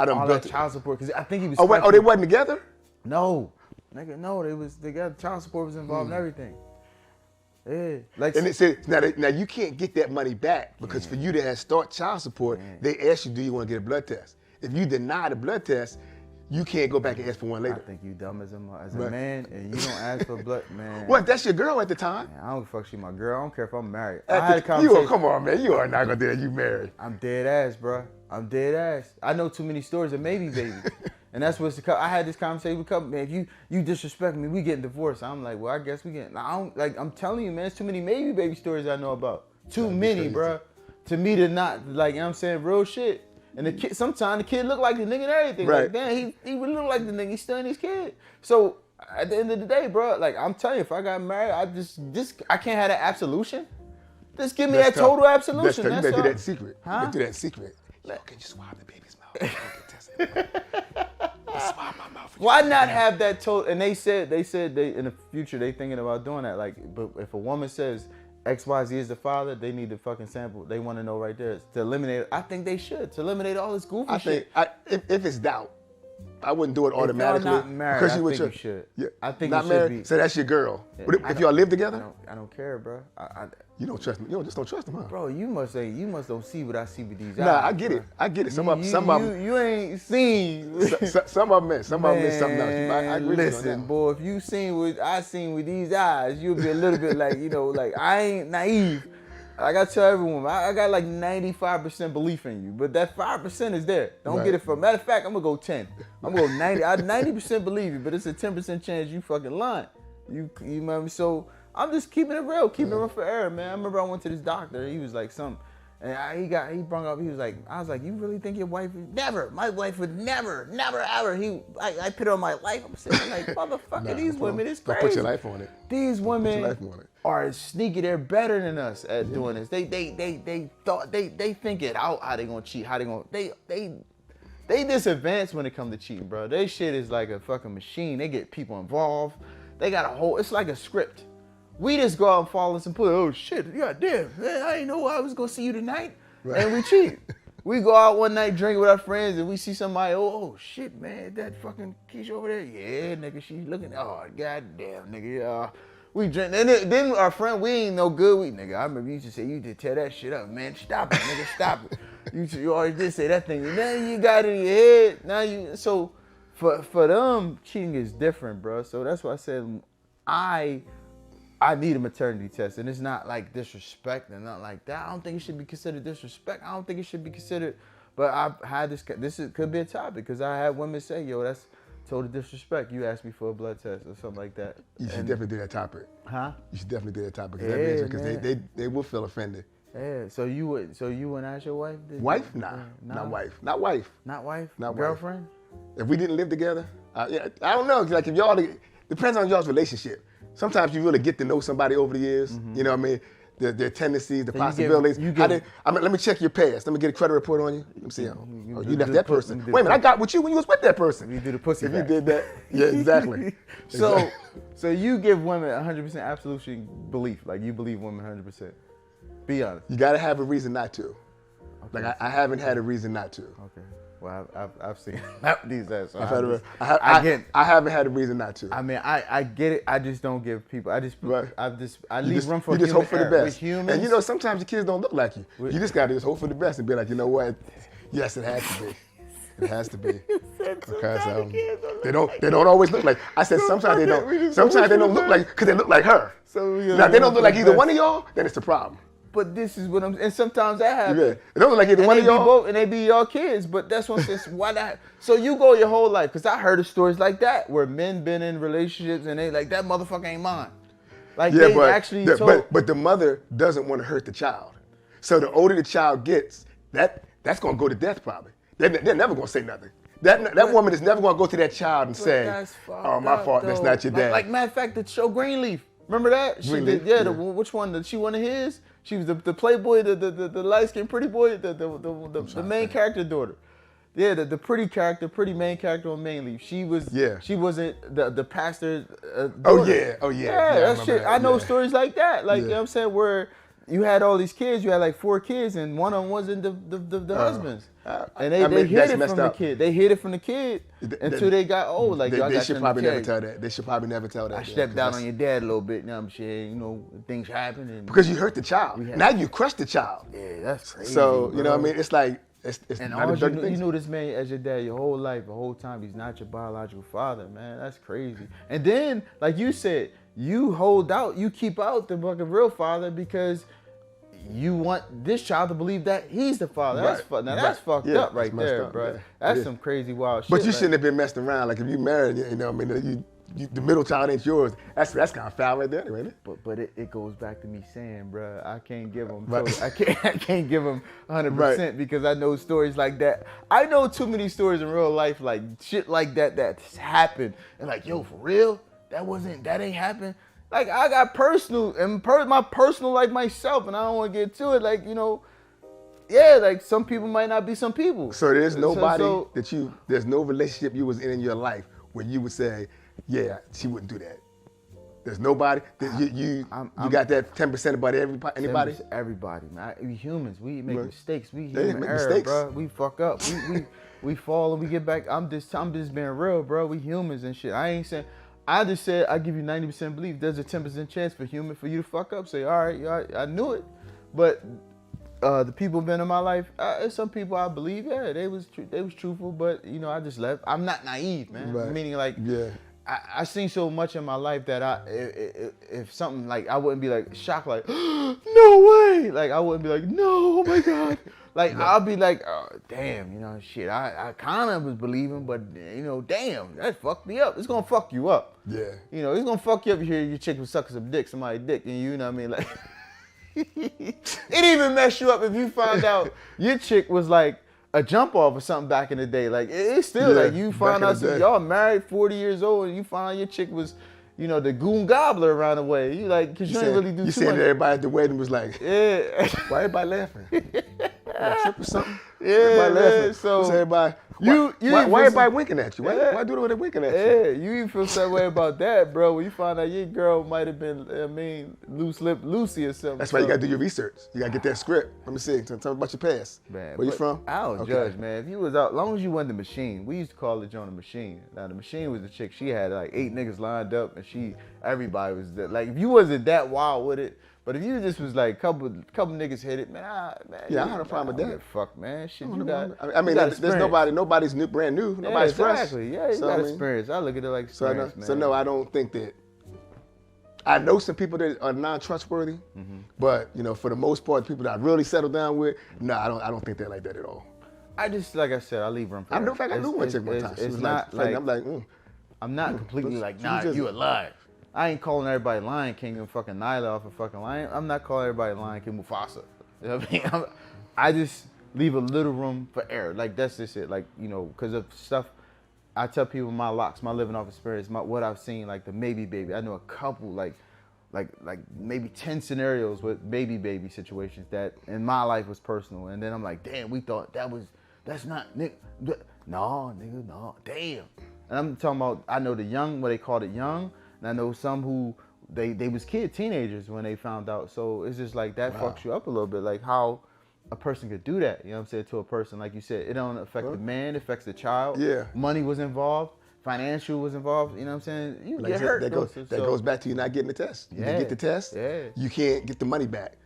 done built
child support. Because I think he was.
Oh, they wasn't together?
No, nigga, no, they was together. Child support was involved in everything. Yeah, like.
And it said now you can't get that money back because for you to start child support, they ask you, do you want to get a blood test? If you deny the blood test, you can't go back and ask for one later.
I think you dumb as a man, and you don't ask for blood, man.
What? That's your girl at the time?
Man, I don't fuck she my girl. I don't care if I'm married. I had a conversation.
Come on, man. You are not gonna do that. You married.
I'm dead ass, bro. I'm dead ass. I know too many stories of maybe baby, and that's what's the. I had this conversation with a couple. Man, if you disrespect me, we getting divorced. I'm like, well, I guess we getting. I don't like. I'm telling you, man. It's too many maybe baby stories I know about. Too many, bro. To me to not like. I'm saying real shit. And the kid, sometimes the kid look like the nigga and everything.
Right.
Like, damn, he would look like the nigga. He's still his kid. So at the end of the day, bro, like I'm telling you, if I got married, I can't have that absolution. Just give me that total absolution.
You better do that in secret.
Huh?
You better do that in secret. Yo, can you swab the baby's mouth? Swab my mouth.
Why not have that total? And they said they in the future they thinking about doing that. Like, but if a woman says XYZ is the father, they need the fucking sample. They want to know right there to eliminate. I think they should to eliminate all this goofy shit.
If it's doubt, I wouldn't do it automatically.
If y'all not married,
because
I think you should.
Yeah,
I think
not
you should
married.
be.
So that's your girl.
Yeah,
But if y'all live together,
I don't care, bro.
you don't trust me. You just don't trust them, huh?
Bro, you must don't see what I see with these eyes.
Nah, I get it. I get it. Some of them.
You ain't seen.
Some of them miss. Some of them miss something else. I agree with you on
Listen,
that.
boy, if you seen what I seen with these eyes, you'll be a little bit like, like I ain't naive. Like I tell everyone, I got like 95% belief in you, but that 5% is there. Don't get it from. Matter of fact, I'm gonna go 10. I'm gonna go 90. I 90% believe you, but it's a 10% chance you fucking lying. You know what I mean? So I'm just keeping it real, keeping it real for error, man. I remember I went to this doctor. He was like and he brought up. He was like, I was like, you really think your wife would never? My wife would never ever. I put it on my life. I'm saying like, motherfucker, these women is crazy.
Don't put your life on it.
These women are sneaky. They're better than us at doing this. They think it out how they gonna cheat. How they gonna they disadvantaged when it comes to cheating, bro. They shit is like a fucking machine. They get people involved. They got a whole. It's like a script. We just go out and follow some pull. Oh shit, goddamn, man, I didn't know I was gonna see you tonight, and we cheat. We go out one night drinking with our friends, and we see somebody. Oh shit, man, that fucking Keisha over there. Yeah, nigga, she's looking. Oh goddamn, nigga. We drink, and then our friend, we ain't no good. Nigga, I remember you used to say you did tear that shit up, man. Stop it, nigga, stop it. You always did say that thing. And then you got it in your head. Now you so for them cheating is different, bro. So that's why I said I need a maternity test, and it's not like disrespect and not like that. I don't think it should be considered disrespect. I don't think it should be considered. But I've had could be a topic because I had women say, yo, that's total disrespect. You asked me for a blood test or something like that.
You should definitely do that topic.
Huh?
You should definitely do that topic
because
they will feel offended.
Yeah. So you wouldn't ask your wife?
Wife? Nah. Not wife. Not wife.
Not wife.
Not
girlfriend.
If we didn't live together, I don't know. Like if y'all depends on y'all's relationship. Sometimes you really get to know somebody over the years. Mm-hmm. You know what I mean? Their tendencies, the possibilities. Let me check your past. Let me get a credit report on you. Let me see. You left that person. Wait a minute, I got with you when you was with that person.
You do the pussy.
If you did that, yeah, exactly.
So you give women 100% absolute belief. Like you believe women 100%. Be honest.
You got to have a reason not to.
Okay.
Like I haven't had a reason not to.
Okay. Well, I've seen these ads. So
I haven't had a reason not to.
I mean, I get it. I just don't give people. I leave room for
you just hope for the best.
Humans,
and sometimes your kids don't look like you. You just got to just hope for the best and be like, you know what? Yes, it has to be. It has to be.
Said
Because
sometimes the kids don't
they
look
don't always look like. I said sometimes they don't. Sometimes they don't look like because they look like her.
So
Now if they don't look like either one of y'all, then it's a problem.
But this is what and sometimes that happens.
Yeah. They don't look like either
And
one
they
of
be
y'all.
both, and they be your kids, but that's what I'm saying. Why not? So you go your whole life, because I heard of stories like that where men been in relationships and they like that motherfucker ain't mine. Like
Yeah,
they
but
actually
the,
told.
but the mother doesn't want to hurt the child. So the older the child gets, that's gonna go to death probably. They're never gonna say nothing. That woman is never gonna go to that child and say,
That's fucked
"Oh, my
up,
fault. That's
though.
not your dad."
Like matter of fact, the show Greenleaf. Remember that? She
Greenleaf,
did, yeah.
yeah.
Which one? She one of his. She was the playboy, the light skinned pretty boy, the main character daughter. Yeah, the pretty character, pretty main character on Main Leaf. She was.
Yeah.
She wasn't the pastor.
Oh yeah.
Yeah, that shit. I know
yeah.
stories like that. Like,
Yeah.
you know what I'm saying, where you had all these kids, you had like 4 kids, and one of them wasn't the husbands. And they
mean,
hid
that's
it
messed
from the
up.
kid. They hid it from the kid until they got old. Like, yo, I
They
got
should
something
probably
to
never
tell you.
tell that. They should probably never tell that.
I stepped down on your dad a little bit. Now I'm saying, you know, things happen. And
because you hurt the child. Now you crushed the child.
yeah, that's crazy.
So you know what I
bro.
mean? It's like it's
And
not
all
a dirty
you
thing.
know this man as your dad your whole life, the whole time. He's not your biological father, man. That's crazy. And then, like you said, you hold out, you keep out the fucking real father because you want this child to believe that he's the father. That's that's fucked
Yeah,
up right
that's messed
there,
up,
bro.
yeah.
That's
Yeah.
some crazy wild shit.
But you
like-
shouldn't have been messing around. Like if you married, you know what I mean? The middle child ain't yours. That's kind of foul right there, anyway, isn't it?
But it goes back to me saying, bro, I can't give them.
Right.
I can't give them 100% because I know stories like that. I know too many stories in real life, like shit like that's happened, and like, yo, for real, that ain't happened. Like I got personal and my personal life myself, and I don't want to get to it. Like, you know, yeah, like some people might not be some people.
So there's nobody
So-
there's no relationship you was in your life where you would say, yeah, she wouldn't do that. There's nobody. You got that 10% about anybody?
Everybody, man. We humans. We make
Right.
mistakes. We
They
human
make
error,
mistakes.
bro. We fuck up. We fall and we get back. I'm just being real, bro. We humans and shit. I ain't saying. I just said I give you 90% belief. There's a 10% chance for you to fuck up. Say, all right, I knew it. But the people been in my life, some people I believe, yeah, they was truthful. But you know, I just left. I'm not naive, man.
Right.
Meaning like,
Yeah.
I seen so much in my life that if something like I wouldn't be like shocked like no way, like I wouldn't be like no, oh my god, like I'll be like oh, damn, you know, shit, I kind of was believing, but you know, damn, that fucked me up. It's gonna fuck you up.
Yeah.
You know, it's gonna fuck you up. You hear your chick was sucking some dick, somebody's dick, and you know what I mean, like it even mess you up if you find out your chick was like a jump off or something back in the day. Like it's still
Yeah,
like you find
back in
out
the day.
y'all married 40 years old and you find out your chick was, you know, the goon gobbler around the way. You like, cause you ain't really do
You
too
saying
much.
that everybody at the wedding was like,
Yeah.
why everybody laughing? A trip or something?
Yeah,
everybody
man,
laughing.
so
What's everybody,
you
why
even
everybody
feel-
winking at you? Why
Yeah.
do what they winking at you?
Yeah, you even feel that way about that, bro. When you find out your girl might have been, loose lip Lucy or something.
That's why you
So-
gotta do your research. You gotta get that script. Let me see. Tell me about your past.
Man,
Where you
but
from?
I don't
Okay.
judge, man. If you was out, long as you wasn't the machine. We used to call it on the machine. Now the machine was the chick. She had like 8 niggas lined up, and everybody was there. Like if you wasn't that wild with it, but if you just was like couple niggas hit it, man.
Yeah, I had a problem with that.
Fuck, man. Shit,
I
you got.
I mean,
you got
there's
experience.
nobody's brand new.
Yeah,
Nobody's fresh.
exactly. Yeah, you
So,
got
I mean,
experience. I look at it like
So,
experience, man.
so no, I don't think that. I know some people that are non-trustworthy, but you know, for the most part, people that I really settle down with, no, I don't think they're like that at all.
I just, like I said, I leave room for
I know, in
error.
fact, I knew one chick one time. She
It's
was
not
like,
like,
I'm like,
I'm not completely
She
like,
was
nah,
just-
you a liar. I ain't calling everybody Lion King and fucking Nyla off a fucking lion. I'm not calling everybody Lion King Mufasa. You know what I mean? I just leave a little room for error. Like that's just it. Like, you know, because of stuff. I tell people my locks, my living off experience, what I've seen, like the maybe baby. I know a couple, like maybe 10 scenarios with baby situations that in my life was personal. And then I'm like, damn, we thought that's not, nigga. No, nigga, no, damn. And I'm talking about, I know the young, what they called it young, and I know some who, they was teenagers when they found out. So it's just like, that fucks you up a little bit, like how a person could do that, you know what I'm saying, to a person. Like you said, it don't affect the man, it affects the child.
Yeah.
Money was involved, financial was involved, you know what I'm saying? You
like I
get
said,
hurt.
that goes back to you not getting the test. You
Yeah.
didn't get the test,
Yeah.
you can't get the money back.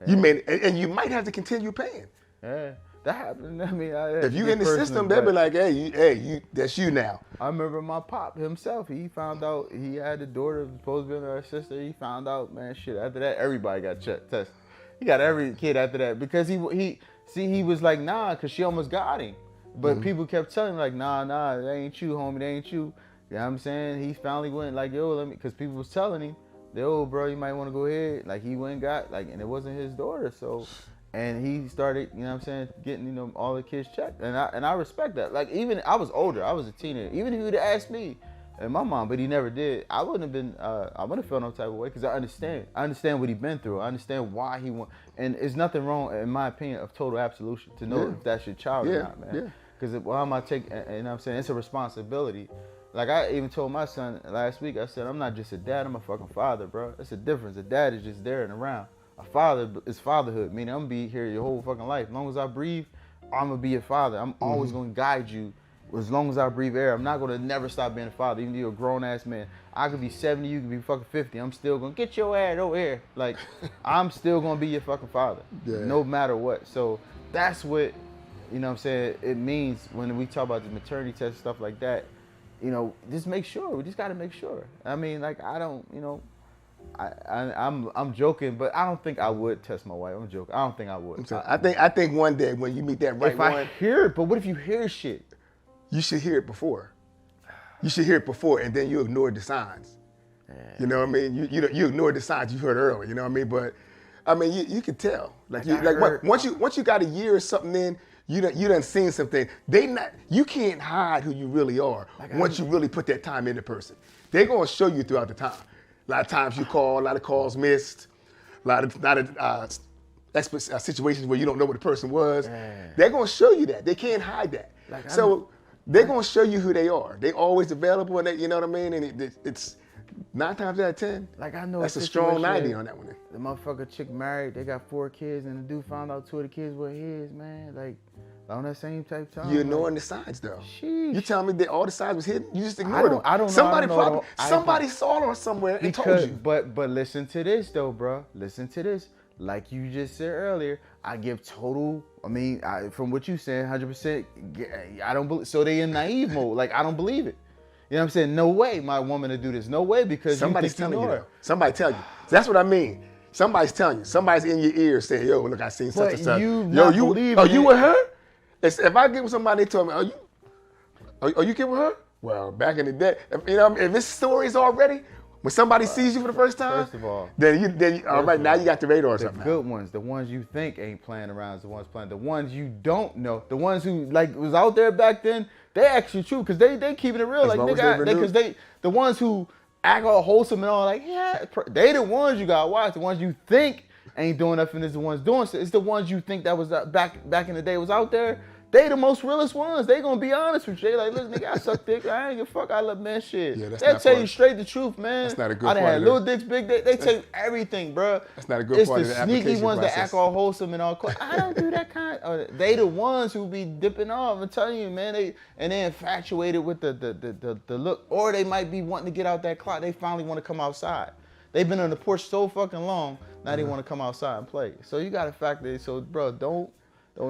You may, and you might have to continue paying.
Yeah. That happened. I mean,
If you in the system, they'll be like, hey, that's you now.
I remember my pop himself. He found out he had a daughter supposed to be her sister. He found out, man, shit. After that, everybody got tested. He got every kid after that because he was like, nah, because she almost got him. But people kept telling him like, nah, that ain't you, homie, that ain't you. You know what I'm saying? He finally went like, yo, let me, because people was telling him, yo, bro, you might want to go ahead. Like he went and got, like, and it wasn't his daughter, so. And he started, you know what I'm saying, getting, you know, all the kids checked. And I respect that. Like, even, I was older. I was a teenager. Even if he would have asked me and my mom, but he never did, I wouldn't have been, I wouldn't have felt no type of way because I understand. I understand what he's been through. I understand why he went. And there's nothing wrong, in my opinion, of total absolution to know if that's your child or not, man. Yeah. Because why am I taking, you know what I'm saying, it's a responsibility. Like, I even told my son last week, I said, I'm not just a dad, I'm a fucking father, bro. It's a difference. A dad is just there and around. A father is fatherhood, meaning I'm gonna be here your whole fucking life. As long as I breathe, I'm gonna be your father. I'm always gonna guide you as long as I breathe air. I'm not gonna never stop being a father, even though you're a grown ass man. I could be 70, you could be fucking 50. I'm still gonna get your ass over here. Like, I'm still gonna be your fucking father, no matter what. So that's what, you know what I'm saying, it means when we talk about the maternity test and stuff like that. You know, just make sure. We just gotta make sure. I mean, like, I don't, you know, I'm joking, but I don't think I would test my wife. I'm joking. I don't think I would.
I think one day when you meet that right one,
I hear it, but what if you hear shit?
You should hear it before. You should hear it before, and then you ignore the signs. You know what I mean? You ignore the signs you heard earlier. You know what I mean? But I mean, you could tell. Once you got a year or something in, you done seen something. You can't hide who you really are once you really put that time in the person. They're gonna show you throughout the time. A lot of times you call, a lot of calls missed, a lot of situations where you don't know what the person was. They're gonna show you that. They can't hide that. They're gonna show you who they are. They always available, and you know what I mean. And it's 9 times out of 10. Like, I know that's a strong 90 on that one.
The motherfucker chick married, they got 4 kids, and the dude found out 2 of the kids were his, man. Like, on that same type of time.
You're ignoring the signs, though.
Sheesh.
You telling me that all the signs was hidden? You just ignored them. I don't know. Somebody saw it somewhere and told you.
But listen to this, though, bro. Listen to this. Like you just said earlier, I give total, from what you said, 100%, I don't believe, so they in naive mode. Like, I don't believe it. You know what I'm saying? No way my woman to do this. No way, because
somebody's telling you that. Somebody tell you. That's what I mean. Somebody's telling you. Somebody's in your ear saying, yo, look, I seen such and such. You with her? If I get with somebody, they tell me, are you get with her? Well, back in the day, if this story's already, when somebody sees you for the first time,
first of all,
then all right, now you got the radar or something.
The good ones, the ones you think ain't playing around is the ones playing. The ones you don't know, the ones who like was out there back then, they actually true because they keeping it real. Like the ones who act all wholesome and all like, yeah, they the ones you gotta watch. The ones you think ain't doing nothing is the ones doing so. It's the ones you think that was back in the day was out there. They the most realest ones. They gonna be honest with you. They like, look, nigga, I suck dick. I ain't give a fuck. I love man shit. Yeah, they tell you straight the truth, man.
That's not a good
I
part.
done had little dicks, big dick. They tell you everything, bro.
That's not a good part of the application
It's the sneaky ones
process.
that act all wholesome and all. I don't do that kind. They the ones who be dipping off. I'm telling you, man. They infatuated with the look, or they might be wanting to get out that clock. They finally want to come outside. They've been on the porch so fucking long. Now they want to come outside and play. So you got to factor it. So, bro, don't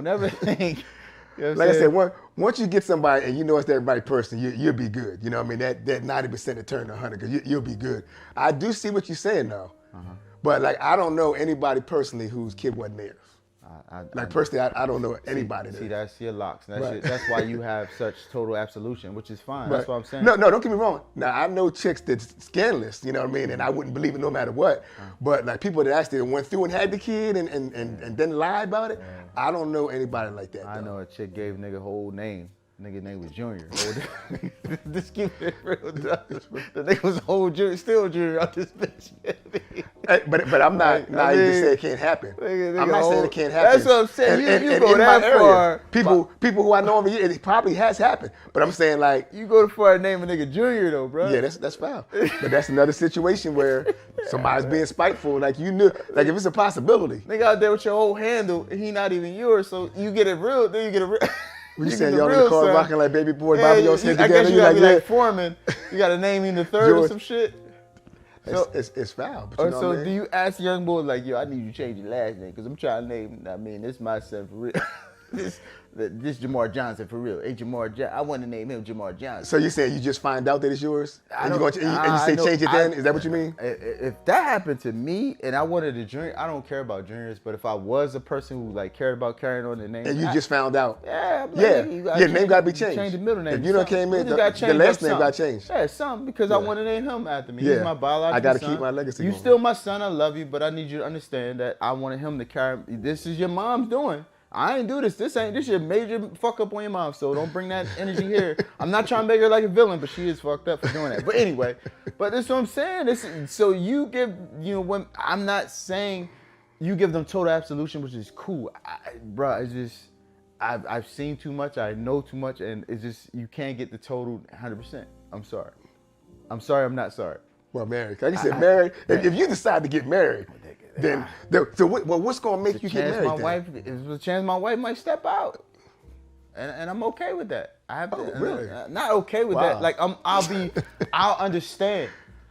ever think. You know
like I said, once you get somebody and you know it's that right person, you'll be good. You know what I mean? That 90% to turn to 100 because you'll be good. I do see what you're saying though, but like I don't know anybody personally whose kid wasn't theirs. Personally, I don't know anybody.
See, that's your locks. That's why you have such total absolution, which is fine.
Right.
That's what I'm saying.
No, don't get me wrong. Now, I know chicks that's scandalous, you know what I mean? And I wouldn't believe it no matter what. But like people that actually went through and had the kid and then lied about it, I don't know anybody like that.
I know a chick gave nigga whole name. Nigga name was Junior. Just keep it real. The nigga was whole Junior, still Junior out this bitch.
But I'm not now you just say it can't happen. I'm not saying it can't happen.
That's what I'm saying. You go that far.
People who I know over here, it probably has happened. But I'm saying like
you go too far to name a nigga Junior though, bro.
Yeah, that's foul. But that's another situation where somebody's being spiteful. Like you knew, like if it's a possibility.
Nigga out there with your whole handle, he not even yours. So you get it real, then you get it real.
You saying y'all in the car rocking like baby boy, Bobby y'all sit together?
I guess you gotta be like Foreman. You gotta name him the third or some shit.
So, it's foul. But you know
so
what I mean?
do you ask young boys like, yo, I need you to change your last name because I'm trying to name. I mean, this my son for real. this Jamar Johnson for real. Hey, I want to name him Jamar Johnson.
So you saying you just find out that it's yours? And you say
know,
change it then? Is that what you mean?
If that happened to me and I wanted a junior, I don't care about juniors, but if I was a person who like cared about carrying on the name.
And you just found out.
Yeah.
Your name got to be changed.
Change the middle name.
If you don't came in, the last name got changed.
Yeah, something, because I want to name him after me. He's my biological son.
I got to keep my legacy
You
going.
still my son, I love you, but I need you to understand that I wanted him to carry, this is your mom's doing. I ain't do this. This your major fuck up on your mom. So don't bring that energy here. I'm not trying to make her like a villain, but she is fucked up for doing that. But anyway, but that's what I'm saying. So you give, when I'm not saying you give them total absolution, which is cool, bro. It's just I've seen too much. I know too much, and it's just you can't get the total 100%. I'm sorry. I'm not sorry.
Well, married. Like you said, married. If you decide to get married, then what's gonna make you get married?
There's a chance my wife might step out, and I'm okay with that. I have to.
Really?
Not okay with that. Like I'll understand.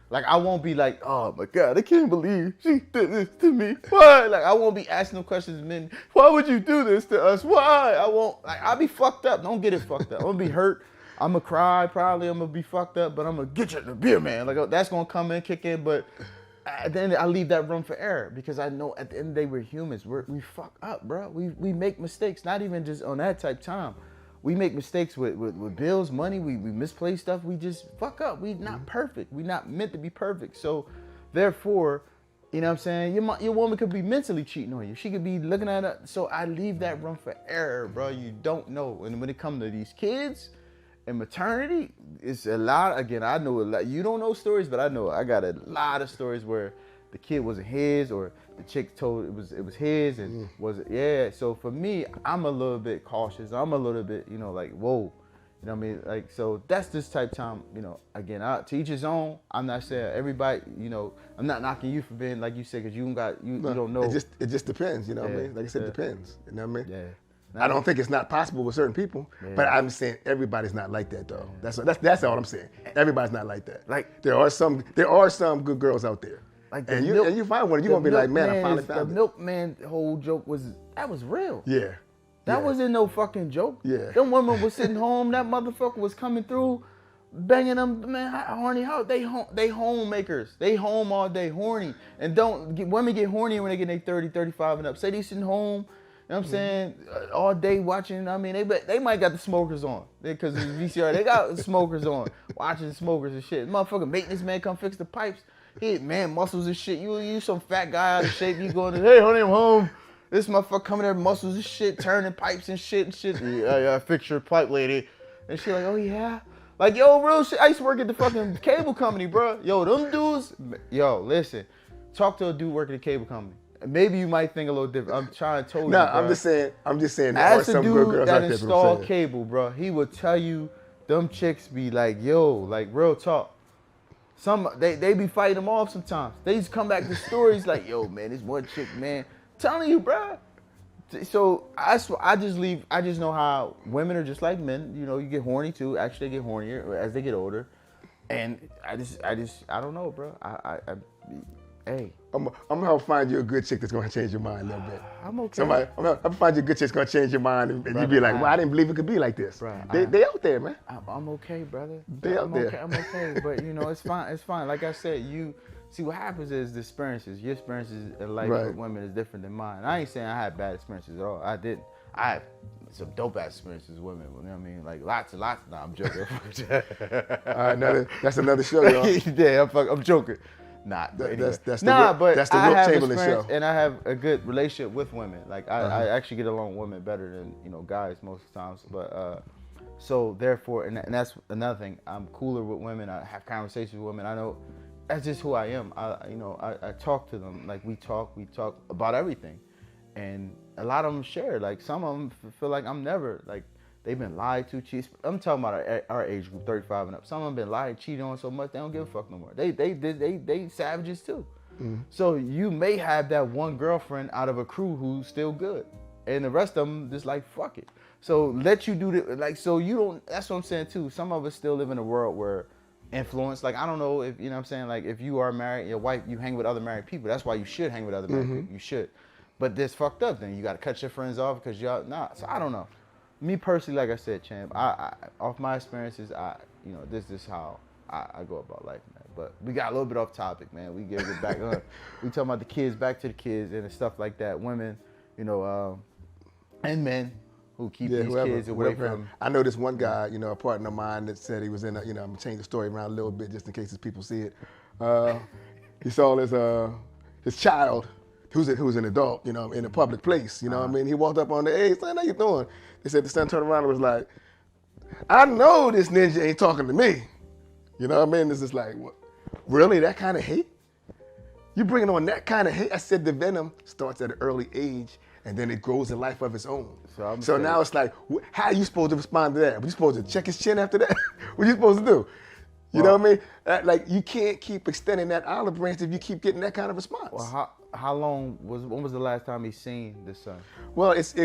Like I won't be like, oh my God, I can't believe she did this to me. Why? Like I won't be asking them questions. Men, why would you do this to us? Why? I won't. Like I'll be fucked up. Don't get it fucked up. I'm gonna be hurt. I'm gonna cry probably. I'm gonna be fucked up, but I'm gonna get you the beer, man. Like that's gonna come in, kick in, but. Then I leave that room for error because I know at the end of the day we're humans. We fuck up, bro. We make mistakes. Not even just on that type time. We make mistakes with bills, money. We misplace stuff. We just fuck up. We not perfect. We not meant to be perfect. So therefore, you know what I'm saying? Your woman could be mentally cheating on you. She could be looking at it. So I leave that room for error, bro. You don't know. And when it comes to these kids, and maternity, it's a lot. Again, I know a lot. You don't know stories, but I know I got a lot of stories where the kid wasn't his, or the chick told it was his, and was it? Yeah. So for me, I'm a little bit cautious. I'm a little bit, like, whoa, you know what I mean? Like, so that's this type of time. Again, to each his own. I'm not saying everybody. I'm not knocking you for being like you said, because you don't know.
It just depends. You know what I mean? Like I said, it depends. You know what I mean?
Yeah.
I don't think it's not possible with certain people, but I'm saying everybody's not like that though. That's all I'm saying. Everybody's not like that.
Like
there are some good girls out there.
Like
and you find one, you're gonna be like, man, I finally found it.
The milkman whole joke was real.
Yeah.
That wasn't no fucking joke.
Yeah.
Them women was sitting home. That motherfucker was coming through, banging them. Man, horny. How they homemakers. They home all day, horny. And women get horny when they get their 30, 35 and up. Say they sitting home. You know what I'm saying? All day watching. I mean, they might got the smokers on. Because it's VCR. They got the smokers on. Watching smokers and shit. Motherfucker maintenance man come fix the pipes. He had man muscles and shit. You some fat guy out of shape. You going, hey, honey, I'm home. This motherfucker coming there, muscles and shit, turning pipes and shit. Yeah, fix your pipe, lady. And she like, oh yeah. Like, yo, real shit. I used to work at the fucking cable company, bro. Yo, them dudes. Yo, listen. Talk to a dude working at a cable company. Maybe you might think a little different. I'm trying to tell you.
No, I'm just saying. There are some good girls
that
out there.
install cable, bro. He would tell you, them chicks be like, yo, like real talk. They be fighting them off sometimes. They just come back to stories like, yo, man, this one chick, man, telling you, bro. So I just know how women are just like men. You get horny too. Actually, they get hornier as they get older. And I don't know, bro. Hey.
I'm gonna help find you a good chick that's gonna change your mind a little bit.
I'm okay.
I'm gonna find you a good chick that's gonna change your mind, and you be like, well, I didn't believe it could be like this. They out there, man.
I'm okay, brother.
They out there.
I'm okay, but it's fine. It's fine. Like I said, you see what happens is the experiences. Your experiences in life with women is different than mine. I ain't saying I had bad experiences at all. I didn't. I had some dope ass experiences with women. You know what I mean? Like lots and lots. Nah, I'm joking.
All right, that's another show, y'all.
Yeah, I'm joking. Not.
That's
the
Will Chamberlain show.
And I have a good relationship with women. Like I actually get along with women better than guys most of the times. But so therefore, and that's another thing. I'm cooler with women. I have conversations with women. I know that's just who I am. I talk to them. Like we talk about everything, and a lot of them share. Like some of them feel like I'm never like. They've been lied to, cheated. I'm talking about our age group, 35 and up. Some of them been lied, cheated on so much they don't give a fuck no more. They savages too. Mm-hmm. So you may have that one girlfriend out of a crew who's still good, and the rest of them just like fuck it. So let you do the like. So you don't. That's what I'm saying too. Some of us still live in a world where influence. Like I don't know if you know what I'm saying. Like if you are married, your wife, you hang with other married people. That's why you should hang with other married people. You should. But this fucked up. Then you got to cut your friends off because y'all nah. So I don't know. Me personally, like I said, champ, I off my experiences, this is how I go about life, man. But we got a little bit off topic, man. We get back on. We talking about the kids, back to the kids and stuff like that. Women, and men who keep these kids away from.
I know this one guy, a partner of mine that said he was in. I'm gonna change the story around a little bit just in case people see it. He saw his child, who's an adult, in a public place. You know what I mean? He walked up on the, hey son, how you doing? They said the son turned around and was like, I know this ninja ain't talking to me. You know what I mean? This is like, what? Really, that kind of hate? You bringing on that kind of hate? I said the venom starts at an early age, and then it grows a life of its own. So now it's like, how are you supposed to respond to that? Were you supposed to check his chin after that? What are you supposed to do? You know what I mean? Like, you can't keep extending that olive branch if you keep getting that kind of response.
Well, when was the last time he seen the son?
Well, it's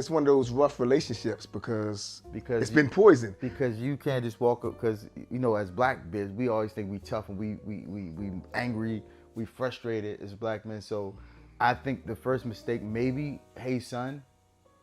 one of those rough relationships because it's been poisoned.
Because you can't just walk up, because as black bids, we always think we tough and we angry, we frustrated as black men. So I think the first mistake, maybe, hey son,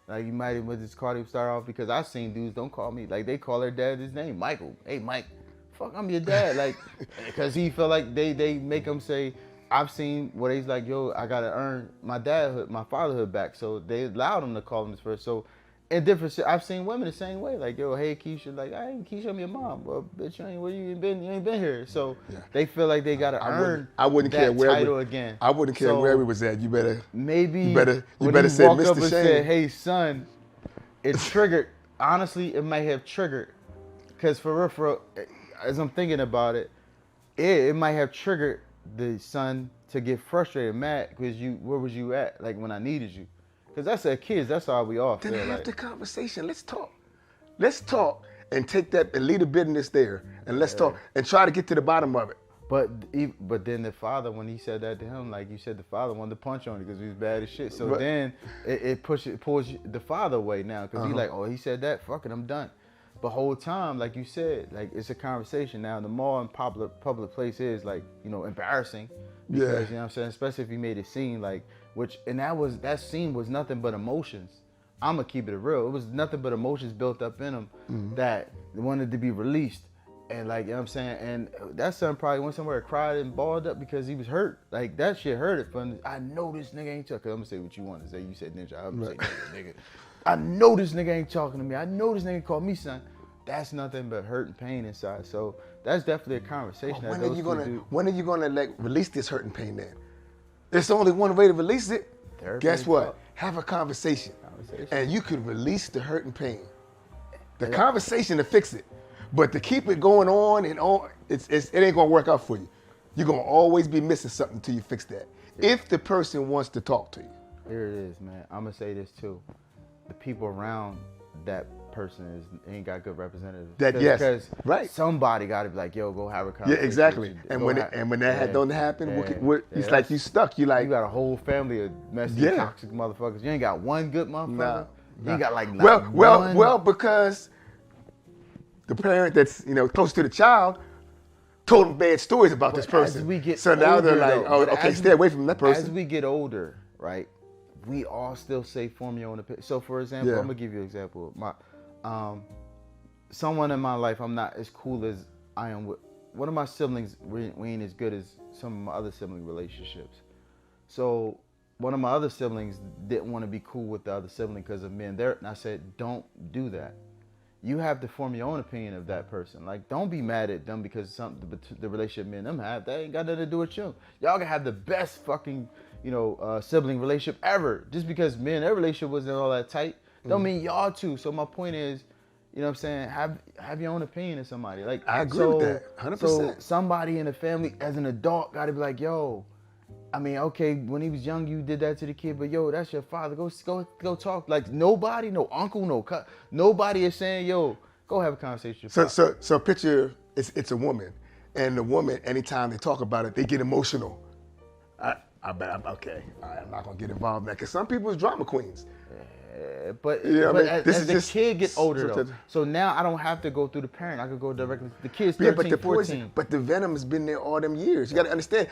like you might have with this Cardi start off, because I've seen dudes don't call me, like they call their dad his name, Michael. Hey Mike, fuck, I'm your dad, like, because he feel like they make him say. I've seen where he's like, yo, I gotta earn my fatherhood back. So they allowed him to call him his first. So in different, I've seen women the same way. Like, yo, hey Keisha, like, hey Keisha, I'm your mom. Well, bitch, you ain't been here. So they feel like they gotta earn that title again.
I wouldn't care where we was at. You better say
Mr. Shane. Said, hey son, it triggered. Honestly, it might have triggered, because for real, as I'm thinking about it, it might have triggered the son to get frustrated, mad, because where was you at, like when I needed you? Because that's our kids, that's all we are.
Then have the conversation. Let's talk and take that and leave the bitterness there, and let's talk and try to get to the bottom of it.
But then the father, when he said that to him, like you said, the father wanted to punch on it because he was bad as shit. So then it pulls the father away now, because he's like, oh, he said that, fuck it, I'm done. But whole time, like you said, like it's a conversation now. The more in public place is like, embarrassing, because you know what I'm saying, especially if you made a scene, like, that scene was nothing but emotions. I'ma keep it real. It was nothing but emotions built up in him that wanted to be released. And like, you know what I'm saying? And that son probably went somewhere and cried and balled up because he was hurt. Like, that shit hurt it from, I know this nigga ain't talking. I'm gonna say what you want to say. You said ninja, I'm gonna say nigga. I know this nigga ain't talking to me. I know this nigga called me son. That's nothing but hurt and pain inside. So that's definitely a conversation.
Well, when are you gonna like release this hurt and pain then? There's only one way to release it.
Therapy.
Guess what? Have a conversation. And you could release the hurt and pain. The conversation to fix it. But to keep it going on and on, it ain't gonna work out for you. You're gonna always be missing something until you fix that. If the person wants to talk to you.
Here it is, man. I'm gonna say this too. The people around that person ain't got good representatives. Because somebody got to be like, yo, go have a conversation.
Yeah, exactly. And when that don't happen, it's like you stuck. You like,
you got a whole family of messy, toxic motherfuckers. You ain't got one good motherfucker.
Nah.
You ain't got like
well, because the parent that's close to the child told them bad stories about this person. Now they're like, oh, okay, stay away from that person.
As we get older, right? We all still say form your own opinion. So for example, I'm gonna give you an example. Someone in my life, I'm not as cool as I am with. One of my siblings, we ain't as good as some of my other sibling relationships. So one of my other siblings didn't want to be cool with the other sibling because of me and and I said, don't do that. You have to form your own opinion of that person. Like, don't be mad at them because the relationship me and them have, that ain't got nothing to do with you. Y'all can have the best fucking sibling relationship ever. Just because me and their relationship wasn't all that tight, don't mean y'all too. So my point is, you know what I'm saying, have your own opinion of somebody. Like,
I agree with that, 100%.
So somebody in the family as an adult got to be like, yo, I mean, okay, when he was young, you did that to the kid, but yo, that's your father. Go talk. Like, nobody, no uncle, no cut. Nobody is saying, yo, go have a conversation with your father.
So picture it's a woman, and the woman, anytime they talk about it, they get emotional. I'm not gonna get involved in that, because some people is drama queens.
But,
You know what
but
I mean?
as the kid get older, though,
sometimes-
so now I don't have to go through the parent. I could go directly to the kids,
Yeah,
13,
but the
14.
poison, but the venom has been there all them years. You got to understand.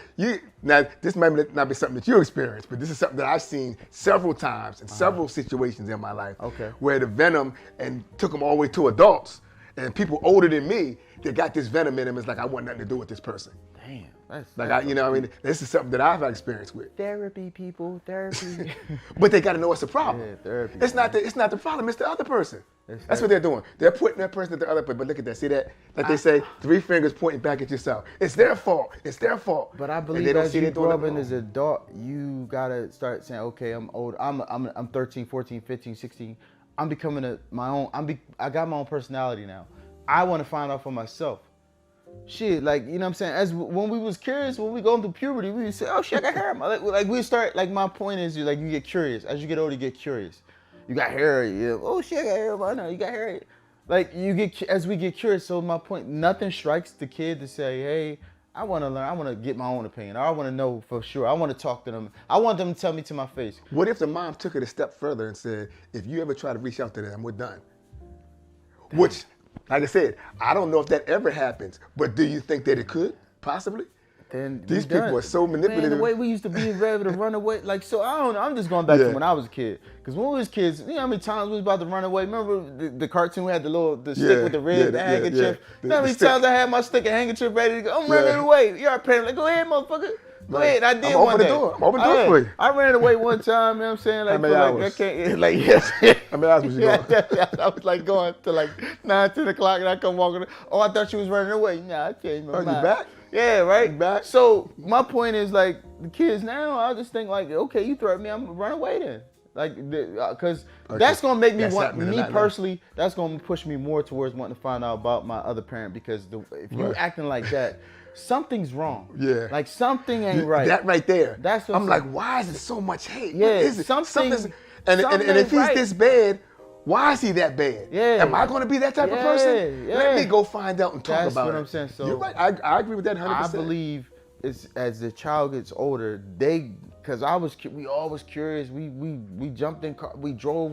Now this might not be something that you experienced, but this is something that I've seen several times in several situations in my life.
Okay.
Where the venom and took them all the way to adults, and people older than me that got this venom in them is like I want nothing to do with this person.
Damn, that's
Like I mean, this is something that I've had experience with.
therapy, people, therapy.
But they got to know it's a problem.
Yeah, therapy,
It's not the problem. It's the other person.
It's
That's what they're doing. They're putting that person at the other person. But look at that. See that? Like they say, 3 fingers pointing back at yourself. It's their fault. It's their fault.
But I
And
believe
they don't
as
see
you
they doing
grow up
it
and
wrong.
as an adult, you gotta start saying, okay, I'm old. I'm 13, 14, 15, 16. I'm becoming my own. I got my own personality now. I want to find out for myself. Shit, like, you know what I'm saying? As when we was curious, when we going through puberty, we would say, oh shit, I got hair. Like we start, like my point is, like you get curious. As you get older, you get curious. You got hair. Oh shit, I got hair. I know you got hair. Like you get, as we get curious. So my point, nothing strikes the kid to say, hey, I want to learn. I want to get my own opinion. I want to know for sure. I want to talk to them. I want them to tell me to my face.
What if the mom took it a step further and said, if you ever try to reach out to them, we're done? Which, like I said, I don't know if that ever happens, but do you think that it could? Possibly?
Then
These
we done.
people are so manipulative.
Man, the way we used to be ready to run away, like, so I don't know. I'm just going back
Yeah.
to when I was a kid. Because when we was kids, you know how many times we was about to run away? Remember the cartoon we had the stick
Yeah,
with the red
yeah,
handkerchief?
yeah.
You know how many
The stick.
times I had my stick and handkerchief ready to go? I'm
Yeah.
running away. Your parent like, go ahead, motherfucker. Go ahead. I did
I'm open
one
the
day.
door. I'm open the door for you.
I ran away one time, you know what I'm saying? Like,
How many
for
hours?
Like, I can't, like, yes.
How many hours was you going?
I was like going to like 9, 10 o'clock and I come walking. Oh, I thought she was running away. Nah, I changed my
Oh, you
mind.
back?
Yeah, right?
You back?
So my point is like the kids now, I just think like, okay, you threaten me, I'm gonna run away then. Like, because that's gonna make me
That's
want,
happening a
me
lot now.
personally, that's gonna push me more towards wanting to find out about my other parent because if you're
Right.
acting like that, something's wrong.
Yeah.
Like something ain't right.
That right there.
That's what
I'm
I'm
like,
saying.
why is it so much hate?
Yeah,
What is it?
something-
And
something
if he's
ain't right.
this bad, why is he that bad?
Yeah.
Am I going to be that type of person?
Yeah,
Let
yeah.
me go find out and talk
That's
about
what
it.
I'm saying. So
you're right. I agree with that 100%.
I believe it's as the child gets older, because we all was curious. We jumped in car, we drove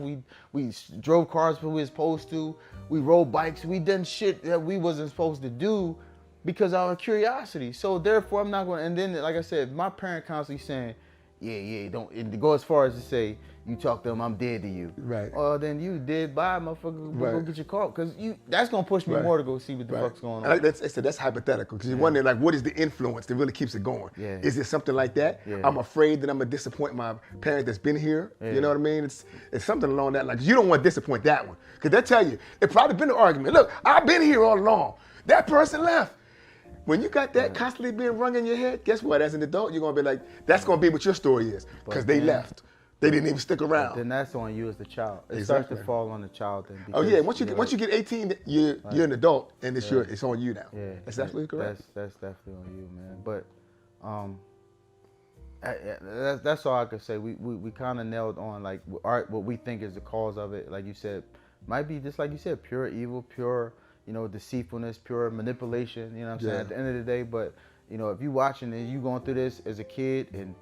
cars when we was supposed to. We rode bikes. We done shit that we wasn't supposed to do because of our curiosity. So therefore, I'm not going. And then, like I said, my parent constantly saying, "Yeah, don't." And go as far as to say, "You talk to them, I'm dead to you."
Right.
Then you dead. Bye, motherfucker. Go
Right.
get your car, because that's gonna push me
Right.
more to go see what the
Right.
fuck's going on.
And that's hypothetical because you're wondering like, what is the influence that really keeps it going?
Yeah.
Is it something like that?
Yeah.
I'm afraid that I'm gonna disappoint my parent that's been here.
Yeah.
You know what I mean? It's something along that line. 'Cause you don't want to disappoint that one because they'll tell you it probably been an argument. Look, I've been here all along. That person left. When you got that constantly being rung in your head, guess what? As an adult, you're gonna be like, that's gonna be what your story is because they
then-
left. They didn't even stick around.
Then that's on you as the child. It starts
Exactly.
to fall on the child then.
Oh
because,
yeah, once you
know,
get 18, you're an adult and it's on you now.
yeah,
That's absolutely correct.
That's definitely on you, man. But that's all I could say. We kind of nailed on like what we think is the cause of it. Like you said, might be just like you said, pure evil, pure deceitfulness, pure manipulation. You know what I'm saying?
Yeah.
At the end of the day, but if you watching and you going through this as a kid and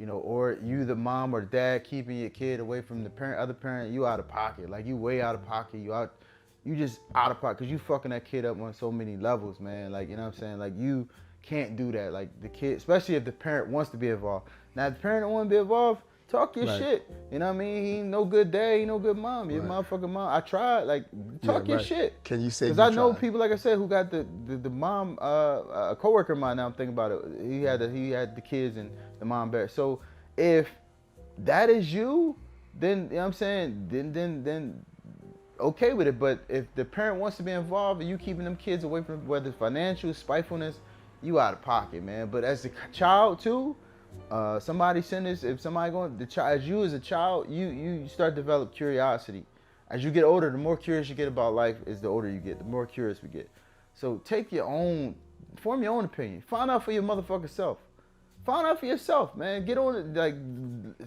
or you the mom or dad keeping your kid away from the other parent, you out of pocket. Like you way out of pocket. You just out of pocket because you fucking that kid up on so many levels, man. Like, you know what I'm saying? Like you can't do that. Like the kid, especially if the parent wants to be involved. Now, if the parent don't want to be involved, talk your
Right.
shit. You know what I mean? He ain't no good dad, he ain't no good mom. Your motherfucking mom. I tried. Like, talk your
right.
shit.
Can you say
Because
you
I know
tried?
people, like I said, who got the mom, a coworker of mine. Now I'm thinking about it. He had the kids and the mom bear. So if that is you, then you know what I'm saying. Then okay with it. But if the parent wants to be involved and you keeping them kids away from whether it's financial spitefulness, you out of pocket, man. But as a child too, somebody send this. If somebody as you as a child, you start to develop curiosity. As you get older, the more curious you get about life, is the older you get, the more curious we get. So form your own opinion. Find out for your motherfucking self. Find out for yourself, man. Get on it, like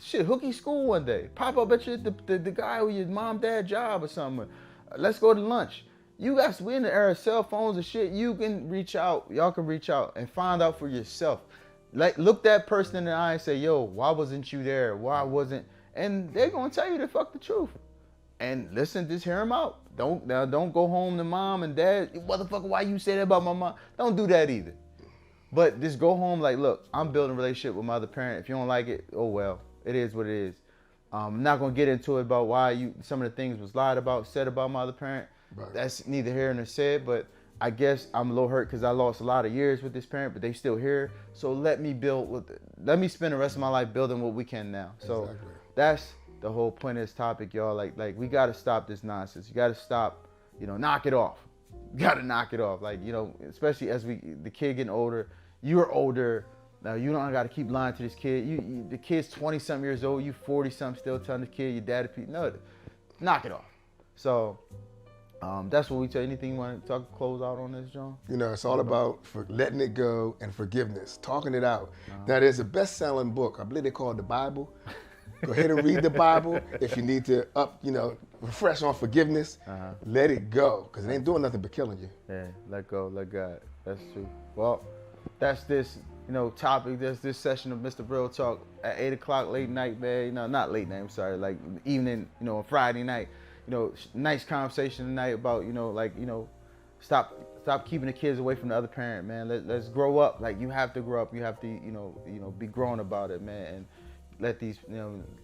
shit. Hooky school one day. Pop up at the guy with your mom dad job or something. Let's go to lunch. We in the era of cell phones and shit. You can reach out. Y'all can reach out and find out for yourself. Like look that person in the eye and say, "Yo, why wasn't you there? Why wasn't?" And they're gonna tell you the truth. and listen, just hear them out. Don't go home to mom and dad. Motherfucker, why you say that about my mom? Don't do that either. But just go home like, look, I'm building a relationship with my other parent. If you don't like it, oh well, it is what it is. I'm not gonna get into it about why some of the things was said about my other parent.
Right.
That's neither here nor said. But I guess I'm a little hurt because I lost a lot of years with this parent, but they still here. So let me spend the rest of my life building what we can now. So
Exactly.
That's the whole point of this topic, y'all. Like we gotta stop this nonsense. You gotta stop, knock it off. You gotta knock it off. Like, especially as the kid getting older. You're older. Now you don't gotta keep lying to this kid. The kid's 20-something years old. You 40-something still telling the kid your daddy. No, knock it off. So that's what we tell. Anything you want to close out on this, John?
It's all about letting it go and forgiveness, talking it out. Now, there's a best-selling book. I believe they call it the Bible. Go ahead and read the Bible. If you need to refresh on forgiveness, let it go, because it ain't doing nothing but killing you.
Yeah, let go, let God. That's true. Well, that's this, topic. That's this session of Mr. Real Talk at 8 o'clock late night, man. Not late night. I'm sorry, like evening. On Friday night. Nice conversation tonight about stop keeping the kids away from the other parent, man. Let's grow up. Like, you have to grow up. You have to be grown about it, man. And let these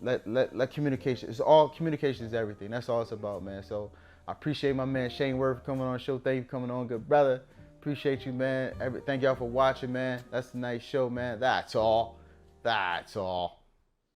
let communication. It's all communication is everything. That's all it's about, man. So I appreciate my man Shane Worth for coming on the show. Thank you for coming on, good brother. Appreciate you, man. Thank y'all for watching, man. That's a nice show, man. That's all.